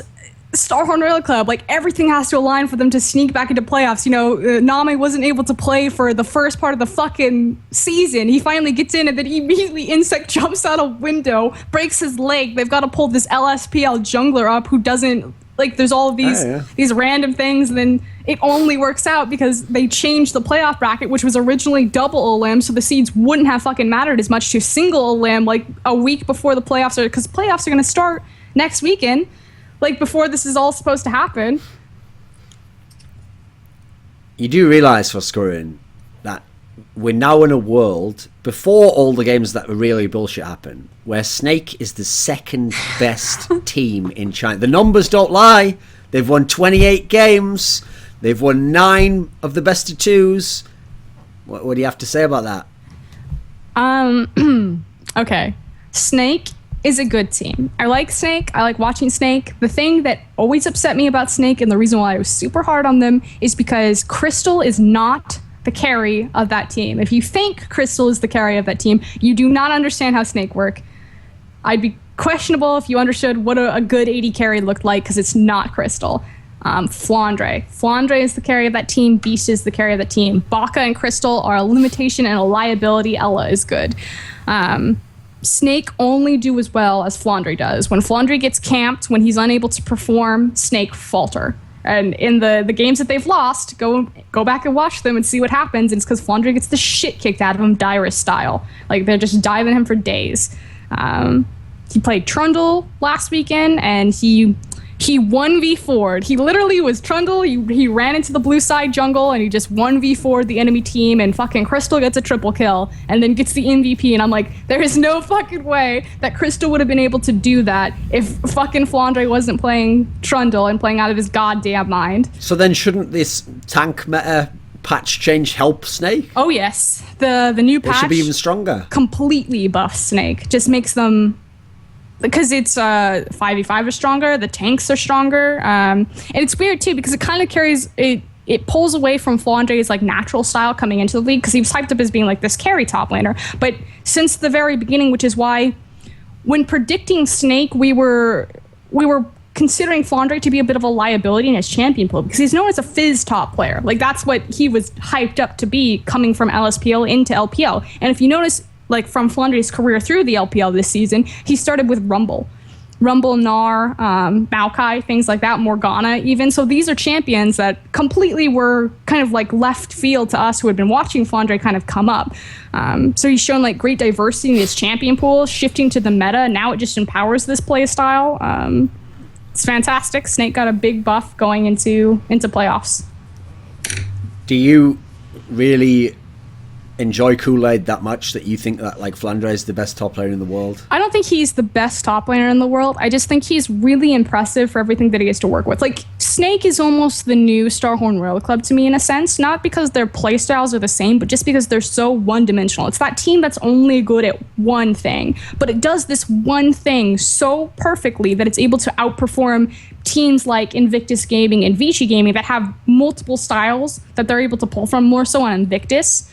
Starhorn Royal Club, like everything has to align for them to sneak back into playoffs. You know, Name wasn't able to play for the first part of the fucking season. He finally gets in and then immediately Insect jumps out a window, breaks his leg. They've got to pull this LSPL jungler up who doesn't, like there's all of these random things, and then it only works out because they changed the playoff bracket, which was originally double elim, so the seeds wouldn't have fucking mattered as much to single elim like a week before the playoffs are, because playoffs are going to start next weekend. Like, before this is all supposed to happen. You do realise, Froskurinn, that we're now in a world, before all the games that are really bullshit happen, where Snake is the second best team in China. The numbers don't lie. They've won 28 games. They've won 9 of the best of 2s. What do you have to say about that? Okay. Snake is a good team. I like Snake. I like watching Snake. The thing that always upset me about Snake, and the reason why I was super hard on them, is because Crystal is not the carry of that team. If you think Crystal is the carry of that team, you do not understand how Snake work. I'd be questionable if you understood what a good AD carry looked like, because it's not Crystal. Flandre is the carry of that team. Beast is the carry of that team. Baka and Crystal are a limitation and a liability. Ella is good. Snake only do as well as Flandre does. When Flandre gets camped, when he's unable to perform, Snake falter. And in the games that they've lost, go back and watch them and see what happens. And it's because Flandre gets the shit kicked out of him, Dyrus style. Like, they're just diving him for days. He played Trundle last weekend, and he 1v4'd. He literally was Trundle. He ran into the blue side jungle, and he just 1v4'd the enemy team, and fucking Crystal gets a triple kill and then gets the MVP. And I'm like, there is no fucking way that Crystal would have been able to do that if fucking Flandre wasn't playing Trundle and playing out of his goddamn mind. So then shouldn't this tank meta patch change help Snake? Oh yes. The new patch should be even stronger. Completely buffs Snake. Just makes them... Because it's 5v5 are stronger, the tanks are stronger, and it's weird too because it kind of carries it pulls away from Flandre's like natural style coming into the league, because he was hyped up as being like this carry top laner. But since the very beginning, which is why when predicting Snake, we were considering Flandre to be a bit of a liability in his champion pool, because he's known as a fizz top player. Like, that's what he was hyped up to be coming from LSPL into LPL. And if you notice, like from Flandre's career through the LPL this season, he started with Rumble, Gnar, Maokai, things like that, Morgana even. So these are champions that completely were kind of like left field to us who had been watching Flandre kind of come up. So he's shown like great diversity in his champion pool, shifting to the meta. Now it just empowers this play style. It's fantastic. Snake got a big buff going into playoffs. Do you really enjoy Kool-Aid that much that you think that like Flandre is the best top player in the world? I don't think he's the best top laner in the world. I just think he's really impressive for everything that he has to work with. Like, Snake is almost the new Starhorn Royal Club to me in a sense, not because their playstyles are the same, but just because they're so one-dimensional. It's that team that's only good at one thing, but it does this one thing so perfectly that it's able to outperform teams like Invictus Gaming and Vici Gaming that have multiple styles that they're able to pull from, more so on Invictus.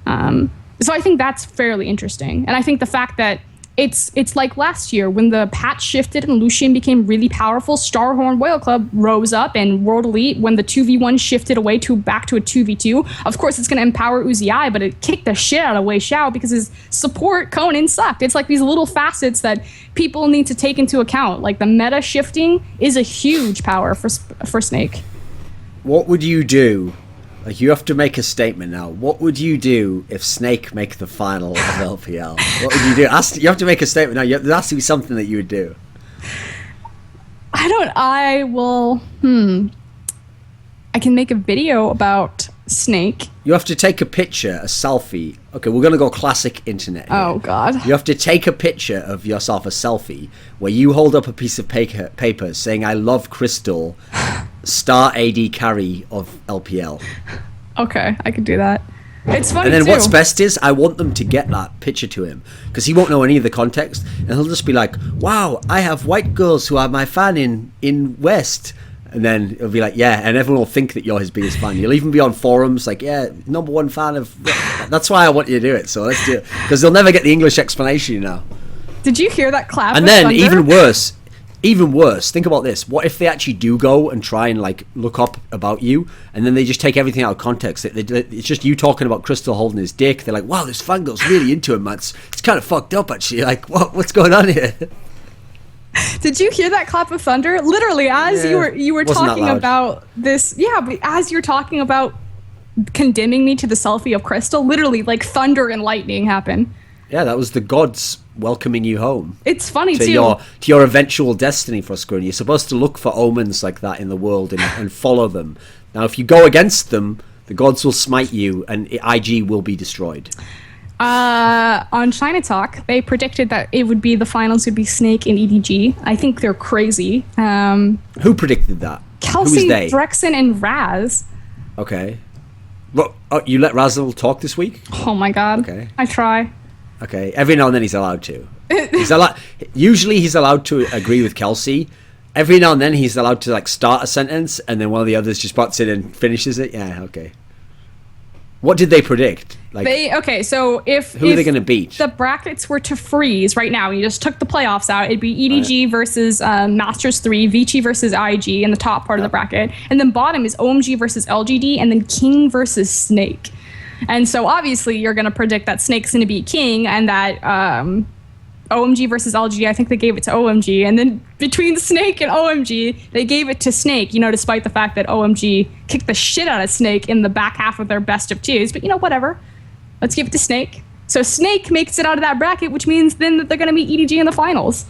So I think that's fairly interesting. And I think the fact that it's like last year when the patch shifted and Lucian became really powerful, Starhorn Royal Club rose up, and World Elite, when the 2v1 shifted away back to a 2v2, of course it's going to empower Uzi, but it kicked the shit out of Wei Xiao because his support Conan sucked. It's like these little facets that people need to take into account. Like the meta shifting is a huge power for Snake. What would you do? Like, you have to make a statement now. What would you do if Snake make the final of LPL? What would you do? You have to make a statement now. There has to be something that you would do. I can make a video about Snake. You have to take a picture, a selfie. Okay, we're going to go classic internet here. Oh, God. You have to take a picture of yourself, a selfie, where you hold up a piece of paper saying, "I love Crystal, star AD carry of LPL." Okay, I could do that. It's funny, and then too. What's best is I want them to get that picture to him, because he won't know any of the context, and he'll just be like, "Wow, I have white girls who are my fan in West." And then it'll be like, yeah, and everyone will think that you're his biggest fan. You'll even be on forums like, yeah, #1 fan of... That's why I want you to do it, so let's do it. Because they'll never get the English explanation, you know. Did you hear that clap? And then, even worse, think about this. What if they actually do go and try and like look up about you, and then they just take everything out of context? It's just you talking about Crystal holding his dick. They're like, wow, this fangirl's really into him, man. It's kind of fucked up, actually. Like, what's going on here? Did you hear that clap of thunder? Literally, as you were talking about this, but as you're talking about condemning me to the selfie of Crystal, literally, like thunder and lightning happen. Yeah, that was the gods welcoming you home. It's funny to too. To your eventual destiny, Froskurinn. You're supposed to look for omens like that in the world and follow them. Now, if you go against them, the gods will smite you, and IG will be destroyed. On China Talk, they predicted that it would be the finals would be Snake and EDG. I think they're crazy. Who predicted that? Kelsey, Drexen, and Raz. Okay. Well, you let Razzle talk this week? Oh my god. Okay. I try. Okay. Every now and then he's allowed to. Usually he's allowed to agree with Kelsey. Every now and then he's allowed to like start a sentence, and then one of the others just butts in and finishes it. Yeah. Okay. What did they predict? Like, so who are they going to beat? The brackets were to freeze right now. You just took the playoffs out. It'd be EDG versus Masters 3, Vici versus IG in the top part of the bracket. And then bottom is OMG versus LGD, and then King versus Snake. And so obviously you're going to predict that Snake's going to beat King, and that OMG versus LGD, I think they gave it to OMG. And then between Snake and OMG, they gave it to Snake, despite the fact that OMG kicked the shit out of Snake in the back half of their best of twos. But, whatever. Let's give it to Snake. So Snake makes it out of that bracket, which means then that they're going to meet EDG in the finals.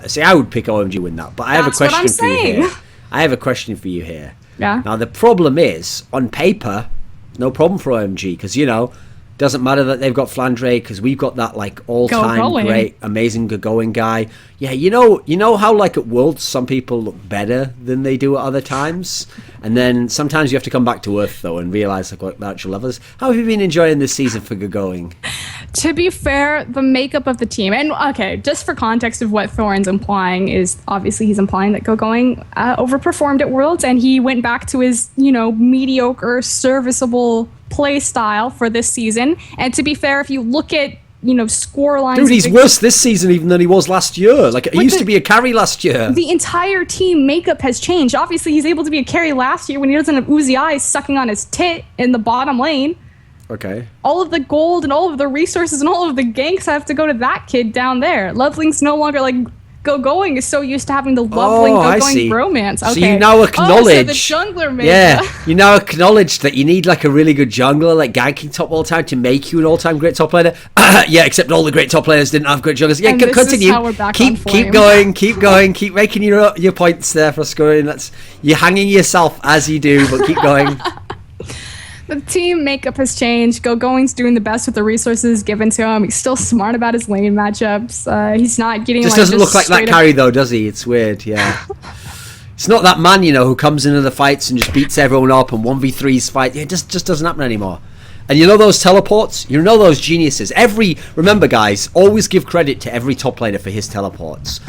See, I would pick OMG win that, but I have a question for you here. I have a question for you here. Yeah. Now, the problem is, on paper, no problem for OMG, because, doesn't matter that they've got Flandre, because we've got that like all-time great, amazing going guy. Yeah, you know how like at Worlds some people look better than they do at other times, and then sometimes you have to come back to earth though and realize like what the actual level is. How have you been enjoying this season for going? To be fair, the makeup of the team, and okay, just for context of what Thorin's implying is obviously he's implying that going overperformed at Worlds, and he went back to his mediocre, serviceable play style for this season. And to be fair, if you look at score lines, dude, he's worse this season even than he was last year. Like, he used to be a carry last year. The entire team makeup has changed. Obviously, he's able to be a carry last year when he doesn't have Uzi sucking on his tit in the bottom lane. Okay. All of the gold and all of the resources and all of the ganks have to go to that kid down there. Loveling's no longer like Going is so used to having the Loveling Going romance. Okay. So you now acknowledge. So the jungler made you now acknowledge that you need like a really good jungler, like ganking top all the time to make you an all-time great top laner. Yeah, except all the great top laners didn't have great junglers. Yeah, and continue. Is how we're back on keep going, keep making your points there, Froskurinn. You're hanging yourself as you do, but keep going. The team makeup has changed. Going's doing the best with the resources given to him. He's still smart about his lane matchups. He's not getting just doesn't look like that carry though, does he? It's weird, yeah. It's not that man, who comes into the fights and just beats everyone up and 1v3s fight. Yeah, it just doesn't happen anymore. And those teleports? Those geniuses. Remember guys, always give credit to every top laner for his teleports.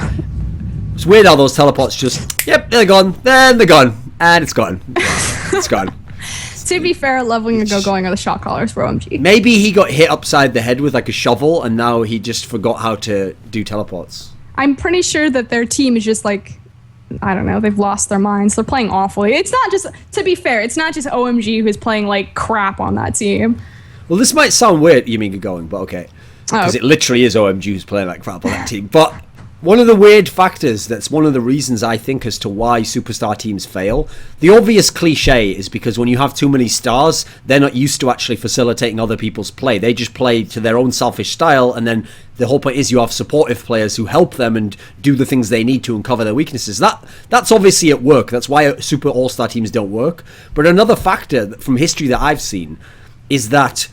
It's weird how those teleports just, yep, they're gone, then they're gone, and it's gone. It's gone. To be fair, Leveling and Going are the shot callers for OMG. Maybe he got hit upside the head with like a shovel and now he just forgot how to do teleports. I'm pretty sure that their team is just like, I don't know, they've lost their minds. They're playing awfully. It's not just, to be fair, it's not just OMG who's playing like crap on that team. Well, this might sound weird, you mean Going, but okay. Because it literally is OMG who's playing like crap on that team. But one of the weird factors, that's one of the reasons I think as to why superstar teams fail, the obvious cliche is because when you have too many stars, they're not used to actually facilitating other people's play. They just play to their own selfish style, and then the whole point is you have supportive players who help them and do the things they need to and cover their weaknesses. That's obviously at work. That's why super all-star teams don't work. But another factor from history that I've seen is that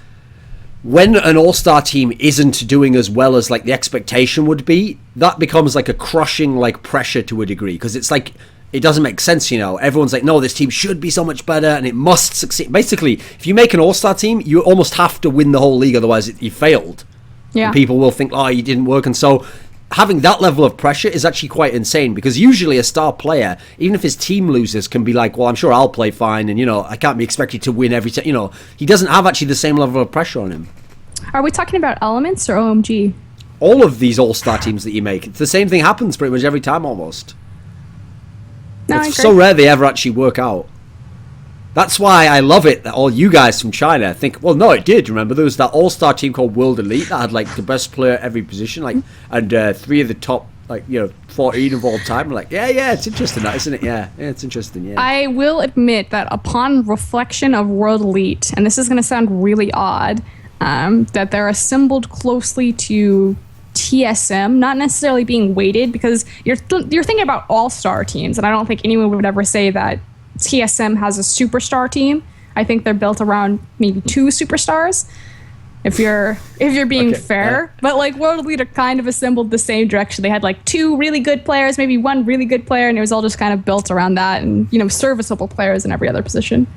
when an all-star team isn't doing as well as like the expectation would be, that becomes like a crushing like pressure to a degree, because it's like it doesn't make sense. Everyone's like, no, this team should be so much better and it must succeed. Basically, if you make an all-star team, you almost have to win the whole league, otherwise you failed. Yeah, and people will think, oh, you didn't work. And so having that level of pressure is actually quite insane, because usually a star player, even if his team loses, can be like, well, I'm sure I'll play fine, and I can't be expected to win every time. He doesn't have actually the same level of pressure on him. Are we talking about Elements or OMG? All of these all-star teams that you make, it's the same thing happens pretty much every time almost. No, it's so rare they ever actually work out. That's why I love it that all you guys from China think, well, no, it did. Remember, there was that all-star team called World Elite that had like the best player at every position, and 3 of the top 14 of all time. Like, yeah, it's interesting, that, isn't it? Yeah, it's interesting. Yeah. I will admit that upon reflection of World Elite, and this is going to sound really odd, that they're assembled closely to TSM, not necessarily being weighted, because you're thinking about all-star teams, and I don't think anyone would ever say that TSM has a superstar team. I think they're built around maybe 2 superstars, if you're being fair. But like World Elite are kind of assembled the same direction. They had like 2 really good players, maybe 1 really good player, and it was all just kind of built around that, and serviceable players in every other position.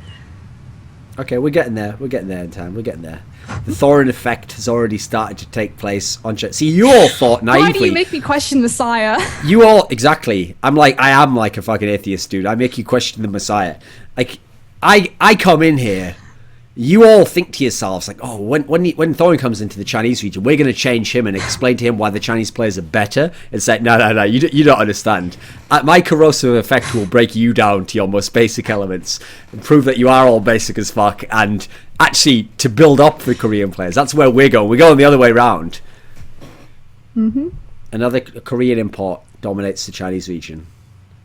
Okay, we're getting there. We're getting there in time. We're getting there. The Thorin effect has already started to take place on chat. See, you all thought naively. Why do you make me question Messiah? You all, exactly. I am like a fucking atheist, dude. I make you question the Messiah. Like, I come in here. You all think to yourselves, like, oh, when Thorin comes into the Chinese region, we're going to change him and explain to him why the Chinese players are better. It's like, no, you don't understand. My corrosive effect will break you down to your most basic elements and prove that you are all basic as fuck, and actually to build up the Korean players. That's where we're going. We're going the other way around. Mm-hmm. Another Korean import dominates the Chinese region.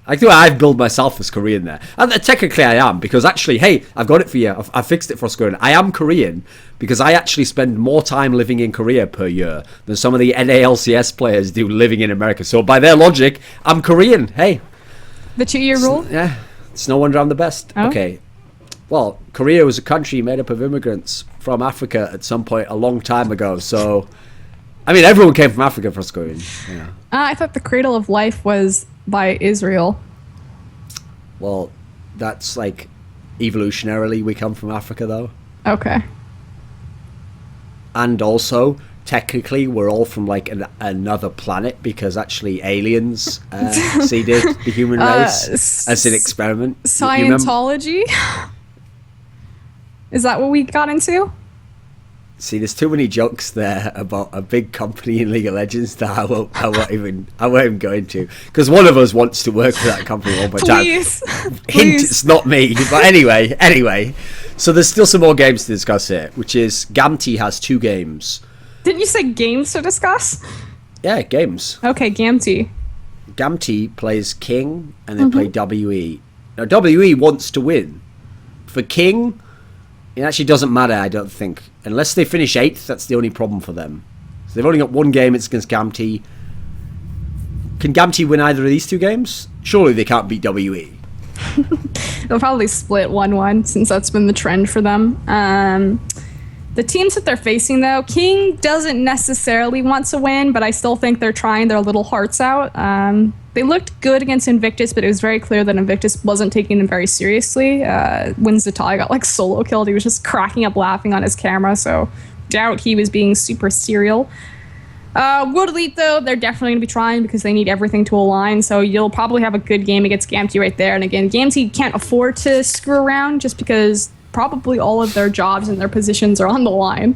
I think I've billed myself as Korean there. And technically I am, because actually, hey, I've got it for you. I've fixed it for Froskurinn. I am Korean because I actually spend more time living in Korea per year than some of the NALCS players do living in America. So by their logic, I'm Korean. Hey. The 2-year rule? Yeah. It's no wonder I'm the best. Oh. Okay. Well, Korea was a country made up of immigrants from Africa at some point a long time ago. So, I mean, everyone came from Africa, Froskurinn. Yeah. I thought the cradle of life was by Israel. Well, that's like evolutionarily we come from Africa, though. Okay. And also, technically, we're all from like another planet, because actually aliens seeded the human race as an experiment. Scientology? Is that what we got into? See, there's too many jokes there about a big company in League of Legends that I won't even go into, because one of us wants to work for that company one more time. Please. Hint, it's not me. But anyway. So there's still some more games to discuss here, which is Gamti has 2 games. Didn't you say games to discuss? Yeah, games. Okay, Gamti. Gamti plays King, and they play WE. Now, WE wants to win. For King, it actually doesn't matter, I don't think. Unless they finish 8th, that's the only problem for them. So they've only got 1 game, it's against Gamti. Can Gamti win either of these 2 games? Surely they can't beat WE. They'll probably split 1-1 since that's been the trend for them. The teams that they're facing, though, King doesn't necessarily want to win, but I still think they're trying their little hearts out. They looked good against Invictus, but it was very clear that Invictus wasn't taking them very seriously. When Zatai got solo killed, he was just cracking up laughing on his camera, so doubt he was being super serial. World Elite, though, they're definitely going to be trying because they need everything to align, so you'll probably have a good game against Gamti right there. And again, Gamti can't afford to screw around just because probably all of their jobs and their positions are on the line.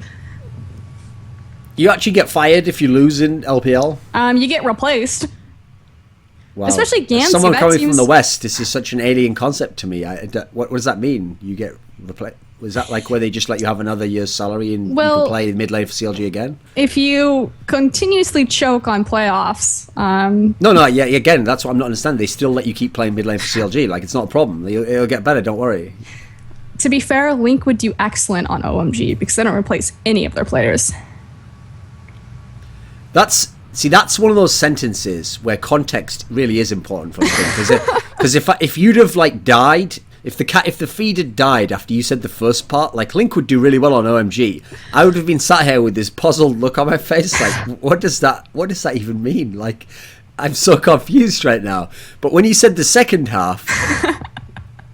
You actually get fired if you lose in LPL? You get replaced. Wow. Especially Gamti. As someone coming from the West, this is such an alien concept to me. What does that mean? You get replaced? Was that like where they just let you have another year's salary and you can play mid lane for CLG again? If you continuously choke on playoffs... Yeah, again, that's what I'm not understanding. They still let you keep playing mid lane for CLG. Like, it's not a problem. It'll get better, don't worry. To be fair, Link would do excellent on OMG because they don't replace any of their players. That's one of those sentences where context really is important for the thing. Because if you'd have died, if the feed had died after you said the first part, Link would do really well on OMG. I would have been sat here with this puzzled look on my face, what does that even mean? I'm so confused right now. But when you said the second half,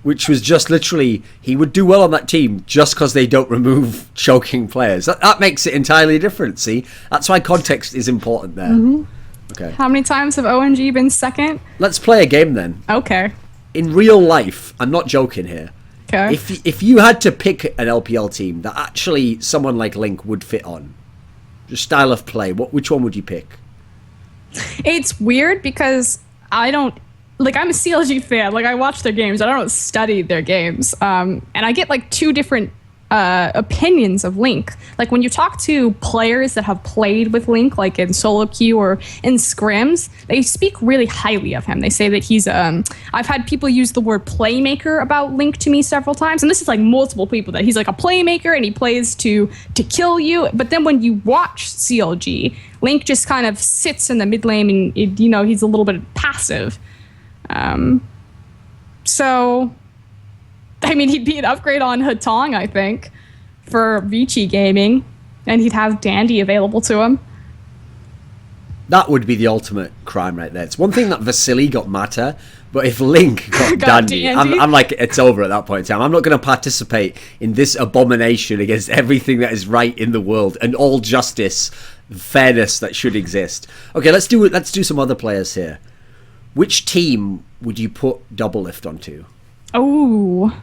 which was just literally, he would do well on that team just because they don't remove choking players. That makes it entirely different, see? That's why context is important there. Mm-hmm. Okay. How many times have OMG been second? Let's play a game then. Okay. In real life, I'm not joking here. Okay. If you had to pick an LPL team that actually someone like Link would fit on, just style of play, which one would you pick? It's weird because I don't... I'm a CLG fan. I watch their games. I don't study their games. And I get, 2 different opinions of Link. When you talk to players that have played with Link, in solo queue or in scrims, they speak really highly of him. They say that he's... I've had people use the word playmaker about Link to me several times, and this is, multiple people, that he's, a playmaker and he plays to kill you. But then when you watch CLG, Link just kind of sits in the mid lane and, he's a little bit passive. So, he'd be an upgrade on Hatong, I think, for Vici Gaming, and he'd have Dandy available to him. That would be the ultimate crime right there. It's one thing that Vasily got Mata, but if Link got Dandy, I'm it's over at that point in time. I'm not going to participate in this abomination against everything that is right in the world and all justice, fairness that should exist. Okay, let's do some other players here. Which team would you put Double Lift onto? Oh.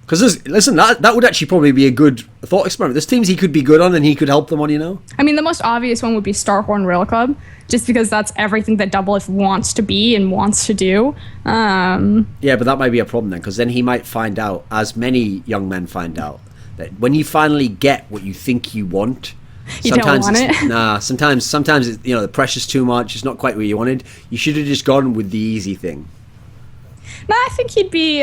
Because listen, that would actually probably be a good thought experiment. There's teams he could be good on and he could help them on, The most obvious one would be Starhorn Rail Club, just because that's everything that Double Lift wants to be and wants to do. Yeah, but that might be a problem then, because then he might find out, as many young men find out, that when you finally get what you think you want... Sometimes it's, the pressure's too much. It's not quite what you wanted. You should have just gone with the easy thing. No, I think he'd be...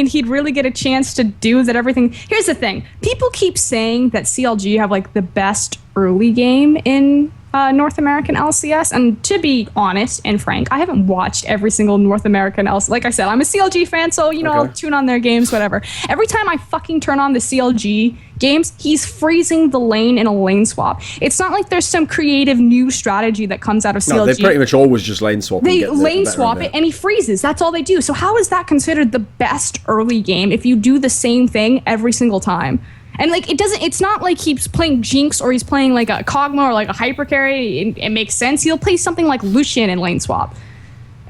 he'd really get a chance to do that everything... Here's the thing. People keep saying that CLG have, the best early game in North American LCS. And to be honest and frank, I haven't watched every single North American LCS. Like I said, I'm a CLG fan, so, I'll tune on their games, whatever. Every time I fucking turn on the CLG games, he's freezing the lane in a lane swap. It's not like there's some creative new strategy that comes out of CLG. No, they pretty much always just lane swap. They lane swap it and he freezes. That's all they do. So how is that considered the best early game if you do the same thing every single time? And it's not like he's playing Jinx or he's playing a Kog'Maw or a Hyper Carry. It makes sense. He'll play something like Lucian in lane swap.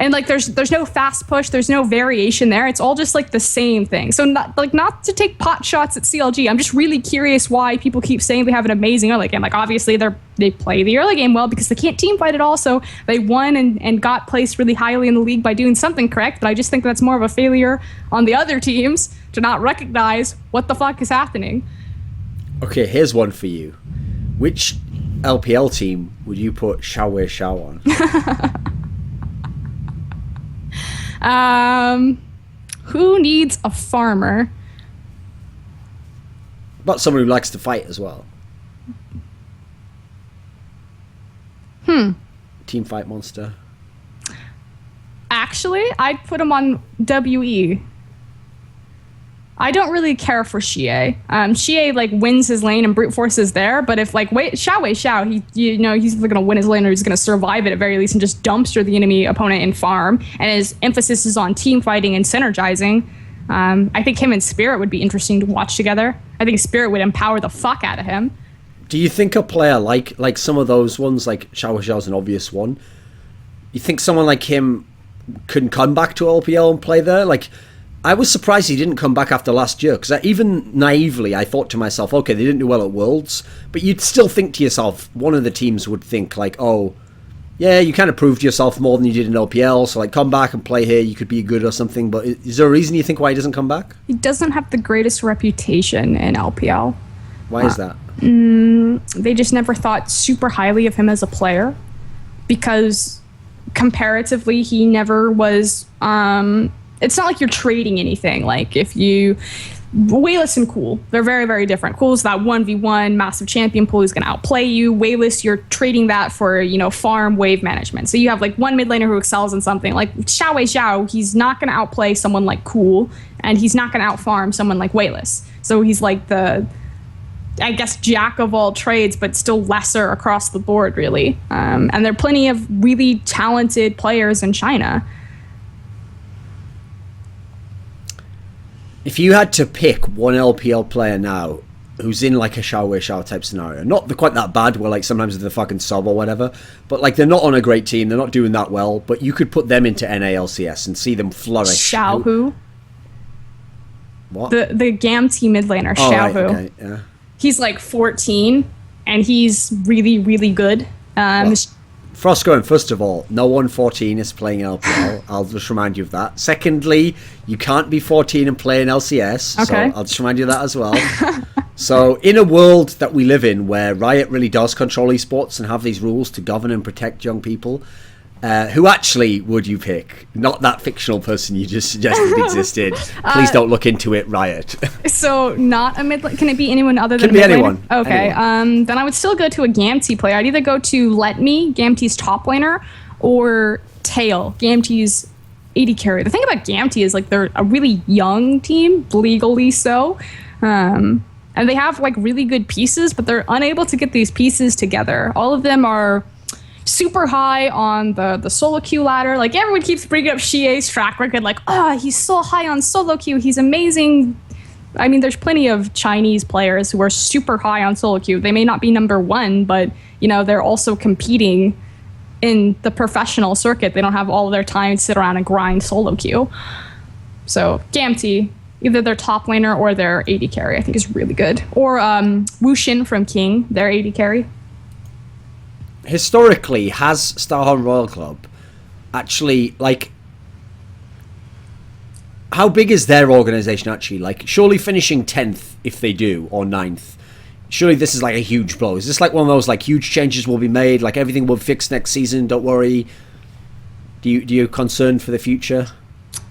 And like there's no fast push, there's no variation there. It's all just like the same thing. So not to take pot shots at CLG. I'm just really curious why people keep saying they have an amazing early game. Like obviously they play the early game well because they can't team fight at all. So they won and got placed really highly in the league by doing something correct. But I just think that's more of a failure on the other teams to not recognize what the fuck is happening. Okay, here's one for you. Which LPL team would you put Xiao Wei Xiao on? Who needs a farmer? But someone who likes to fight as well. Team fight monster. Actually, I'd put him on WE. I don't really care for Xie. Xie like wins his lane and brute forces there, but if like Xiao Wei Xiao, he's going to win his lane or he's going to survive it at very least and just dumpster the enemy opponent in farm. And his emphasis is on team fighting and synergizing. I think him and Spirit would be interesting to watch together. I think Spirit would empower the fuck out of him. Do you think a player like some of those ones, like Xiao Wei Xiao's an obvious one, you think someone like him can come back to LPL and play there? Like, I was surprised he didn't come back after last year, because even naively I thought to myself, okay, they didn't do well at Worlds, but you'd still think to yourself, one of the teams would think like, oh, yeah, you kind of proved yourself more than you did in LPL, so like come back and play here, you could be good or something. But is there a reason you think why he doesn't come back? He doesn't have the greatest reputation in LPL. Why is that? They just never thought super highly of him as a player, because comparatively he never was it's not like you're trading anything. Like if you Wayless and Cool, they're very, very different. Cool is that 1v1 massive champion pool who's going to outplay you. Wayless, you're trading that for, farm wave management. So you have like one mid laner who excels in something. Like Xiao Wei Xiao, he's not going to outplay someone like Cool, and he's not going to outfarm someone like Wayless. So he's like the, I guess, jack of all trades, but still lesser across the board, really. And there are plenty of really talented players in China. If you had to pick one LPL player now who's in like a Xiao Wei Xiao type scenario, not quite that bad where like sometimes they're fucking sub or whatever, but like they're not on a great team, they're not doing that well, but you could put them into NALCS and see them flourish. Xiao who? What? The GAMT mid laner, oh, Xiao right, Hu. okay, yeah. He's like 14 and he's really, really good. Froskurinn, first of all, no one 14 is playing LPL. I'll just remind you of that. Secondly, you can't be 14 and play in LCS. Okay. So I'll just remind you of that as well. So in a world that we live in where Riot really does control esports and have these rules to govern and protect young people, who actually would you pick? Not that fictional person you just suggested existed. Please don't look into it, Riot. So not a mid. Can it be anyone other than Can be mid laner? anyone. Okay. Anyone. Then I would still go to a GAMT player. I'd either go to Let Me, GAMT's top laner, or Tail, GAMT's AD carry. The thing about GAMT is like they're a really young team, legally so. And they have like really good pieces, but they're unable to get these pieces together. All of them are super high on the solo queue ladder. Like everyone keeps bringing up Xie's track record, like, he's so high on solo queue, he's amazing. I mean, there's plenty of Chinese players who are super high on solo queue. They may not be number one, but they're also competing in the professional circuit. They don't have all of their time to sit around and grind solo queue. So GAMT, either their top laner or their AD carry, I think is really good. Or Wu Xin from King, their AD carry. Historically, has Starhorn Royal Club actually, like, how big is their organization actually? Like, surely finishing 10th, if they do, or 9th, surely this is like a huge blow. Is this like one of those like huge changes will be made, like everything will fix next season, don't worry? Do you concerned for the future?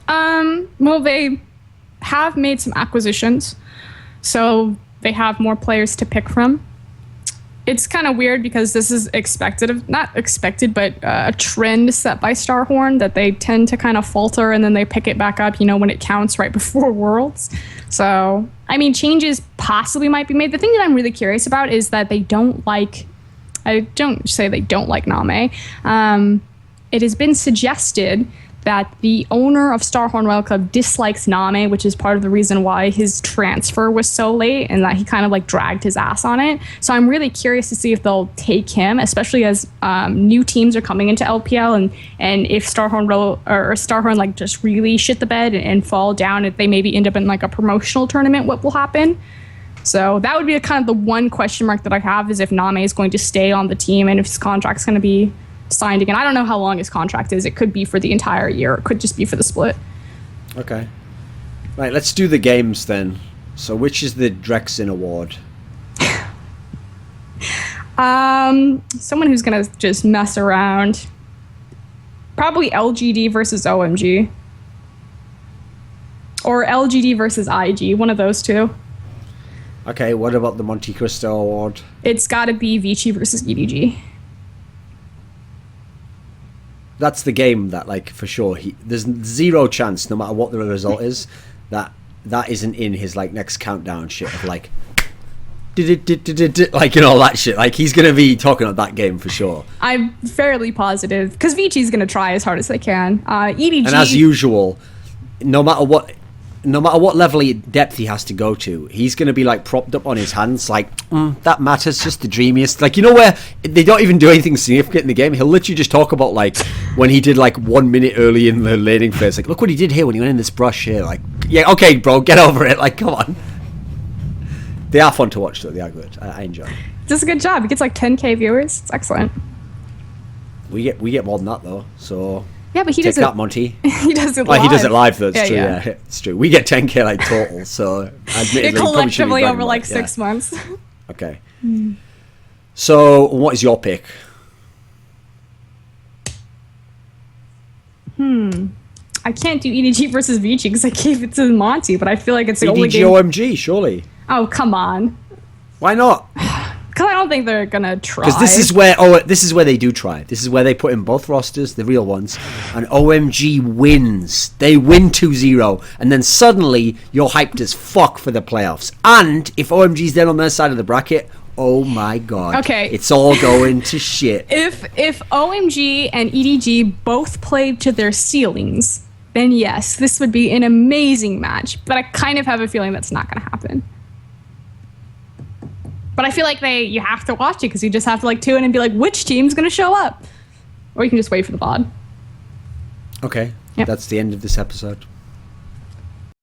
Well, they have made some acquisitions, so they have more players to pick from. It's kind of weird because this is not expected, but a trend set by Starhorn that they tend to kind of falter and then they pick it back up, when it counts right before Worlds. So, I mean, changes possibly might be made. The thing that I'm really curious about is that I don't say they don't like Name. It has been suggested that the owner of Starhorn Royal Club dislikes Name, which is part of the reason why his transfer was so late and that he kind of like dragged his ass on it. So I'm really curious to see if they'll take him, especially as new teams are coming into LPL, and if Starhorn like just really shit the bed and fall down, if they maybe end up in like a promotional tournament, what will happen? So that would be kind of the one question mark that I have, is if Name is going to stay on the team and if his contract's going to be signed again. I don't know how long his contract is. It could be for the entire year. It could just be for the split. Okay. Right, let's do the games then. So which is the Drexen Award? Someone who's going to just mess around. Probably LGD versus OMG. Or LGD versus IG. One of those two. Okay, what about the Monte Cristo Award? It's got to be Vici versus EDG. That's the game that, like, for sure, there's zero chance, no matter what the result is, that isn't in his, like, next countdown shit of, like, like, you know, that shit. Like, he's going to be talking about that game for sure. I'm fairly positive, because Vici's going to try as hard as they can. EDG... And as usual, no matter what level of depth he has to go to, he's going to be like propped up on his hands like, that matter's just the dreamiest. Like, you know, where they don't even do anything significant in the game. He'll literally just talk about like when he did like 1 minute early in the laning phase, like, look what he did here when he went in this brush here. Like, yeah, okay, bro, get over it. Like, come on. They are fun to watch though. They are good. I enjoy them. Does a good job. He gets like 10k viewers. It's excellent. We get more than that though, so... Yeah, but he Take does that, it. Monty. He does it live. He does it live though. It's true. Yeah. Yeah, it's true. We get 10k like total. So admittedly, collectively over like 6 months. Okay. So, what is your pick? I can't do EDG versus Vici because I gave it to Monty, but I feel like it's the only EDG game. OMG, surely. Oh, come on. Why not? Because I don't think they're gonna try. Because this is where they do try. This is where they put in both rosters, the real ones, and OMG wins. They win 2-0, and then suddenly you're hyped as fuck for the playoffs. And if OMG's then on their side of the bracket, oh my god, okay, it's all going to shit. If OMG and EDG both played to their ceilings, then yes, this would be an amazing match. But I kind of have a feeling that's not gonna happen. But I feel like you have to watch it because you just have to like tune in and be like, which team's going to show up? Or you can just wait for the VOD. Okay, yep. That's the end of this episode.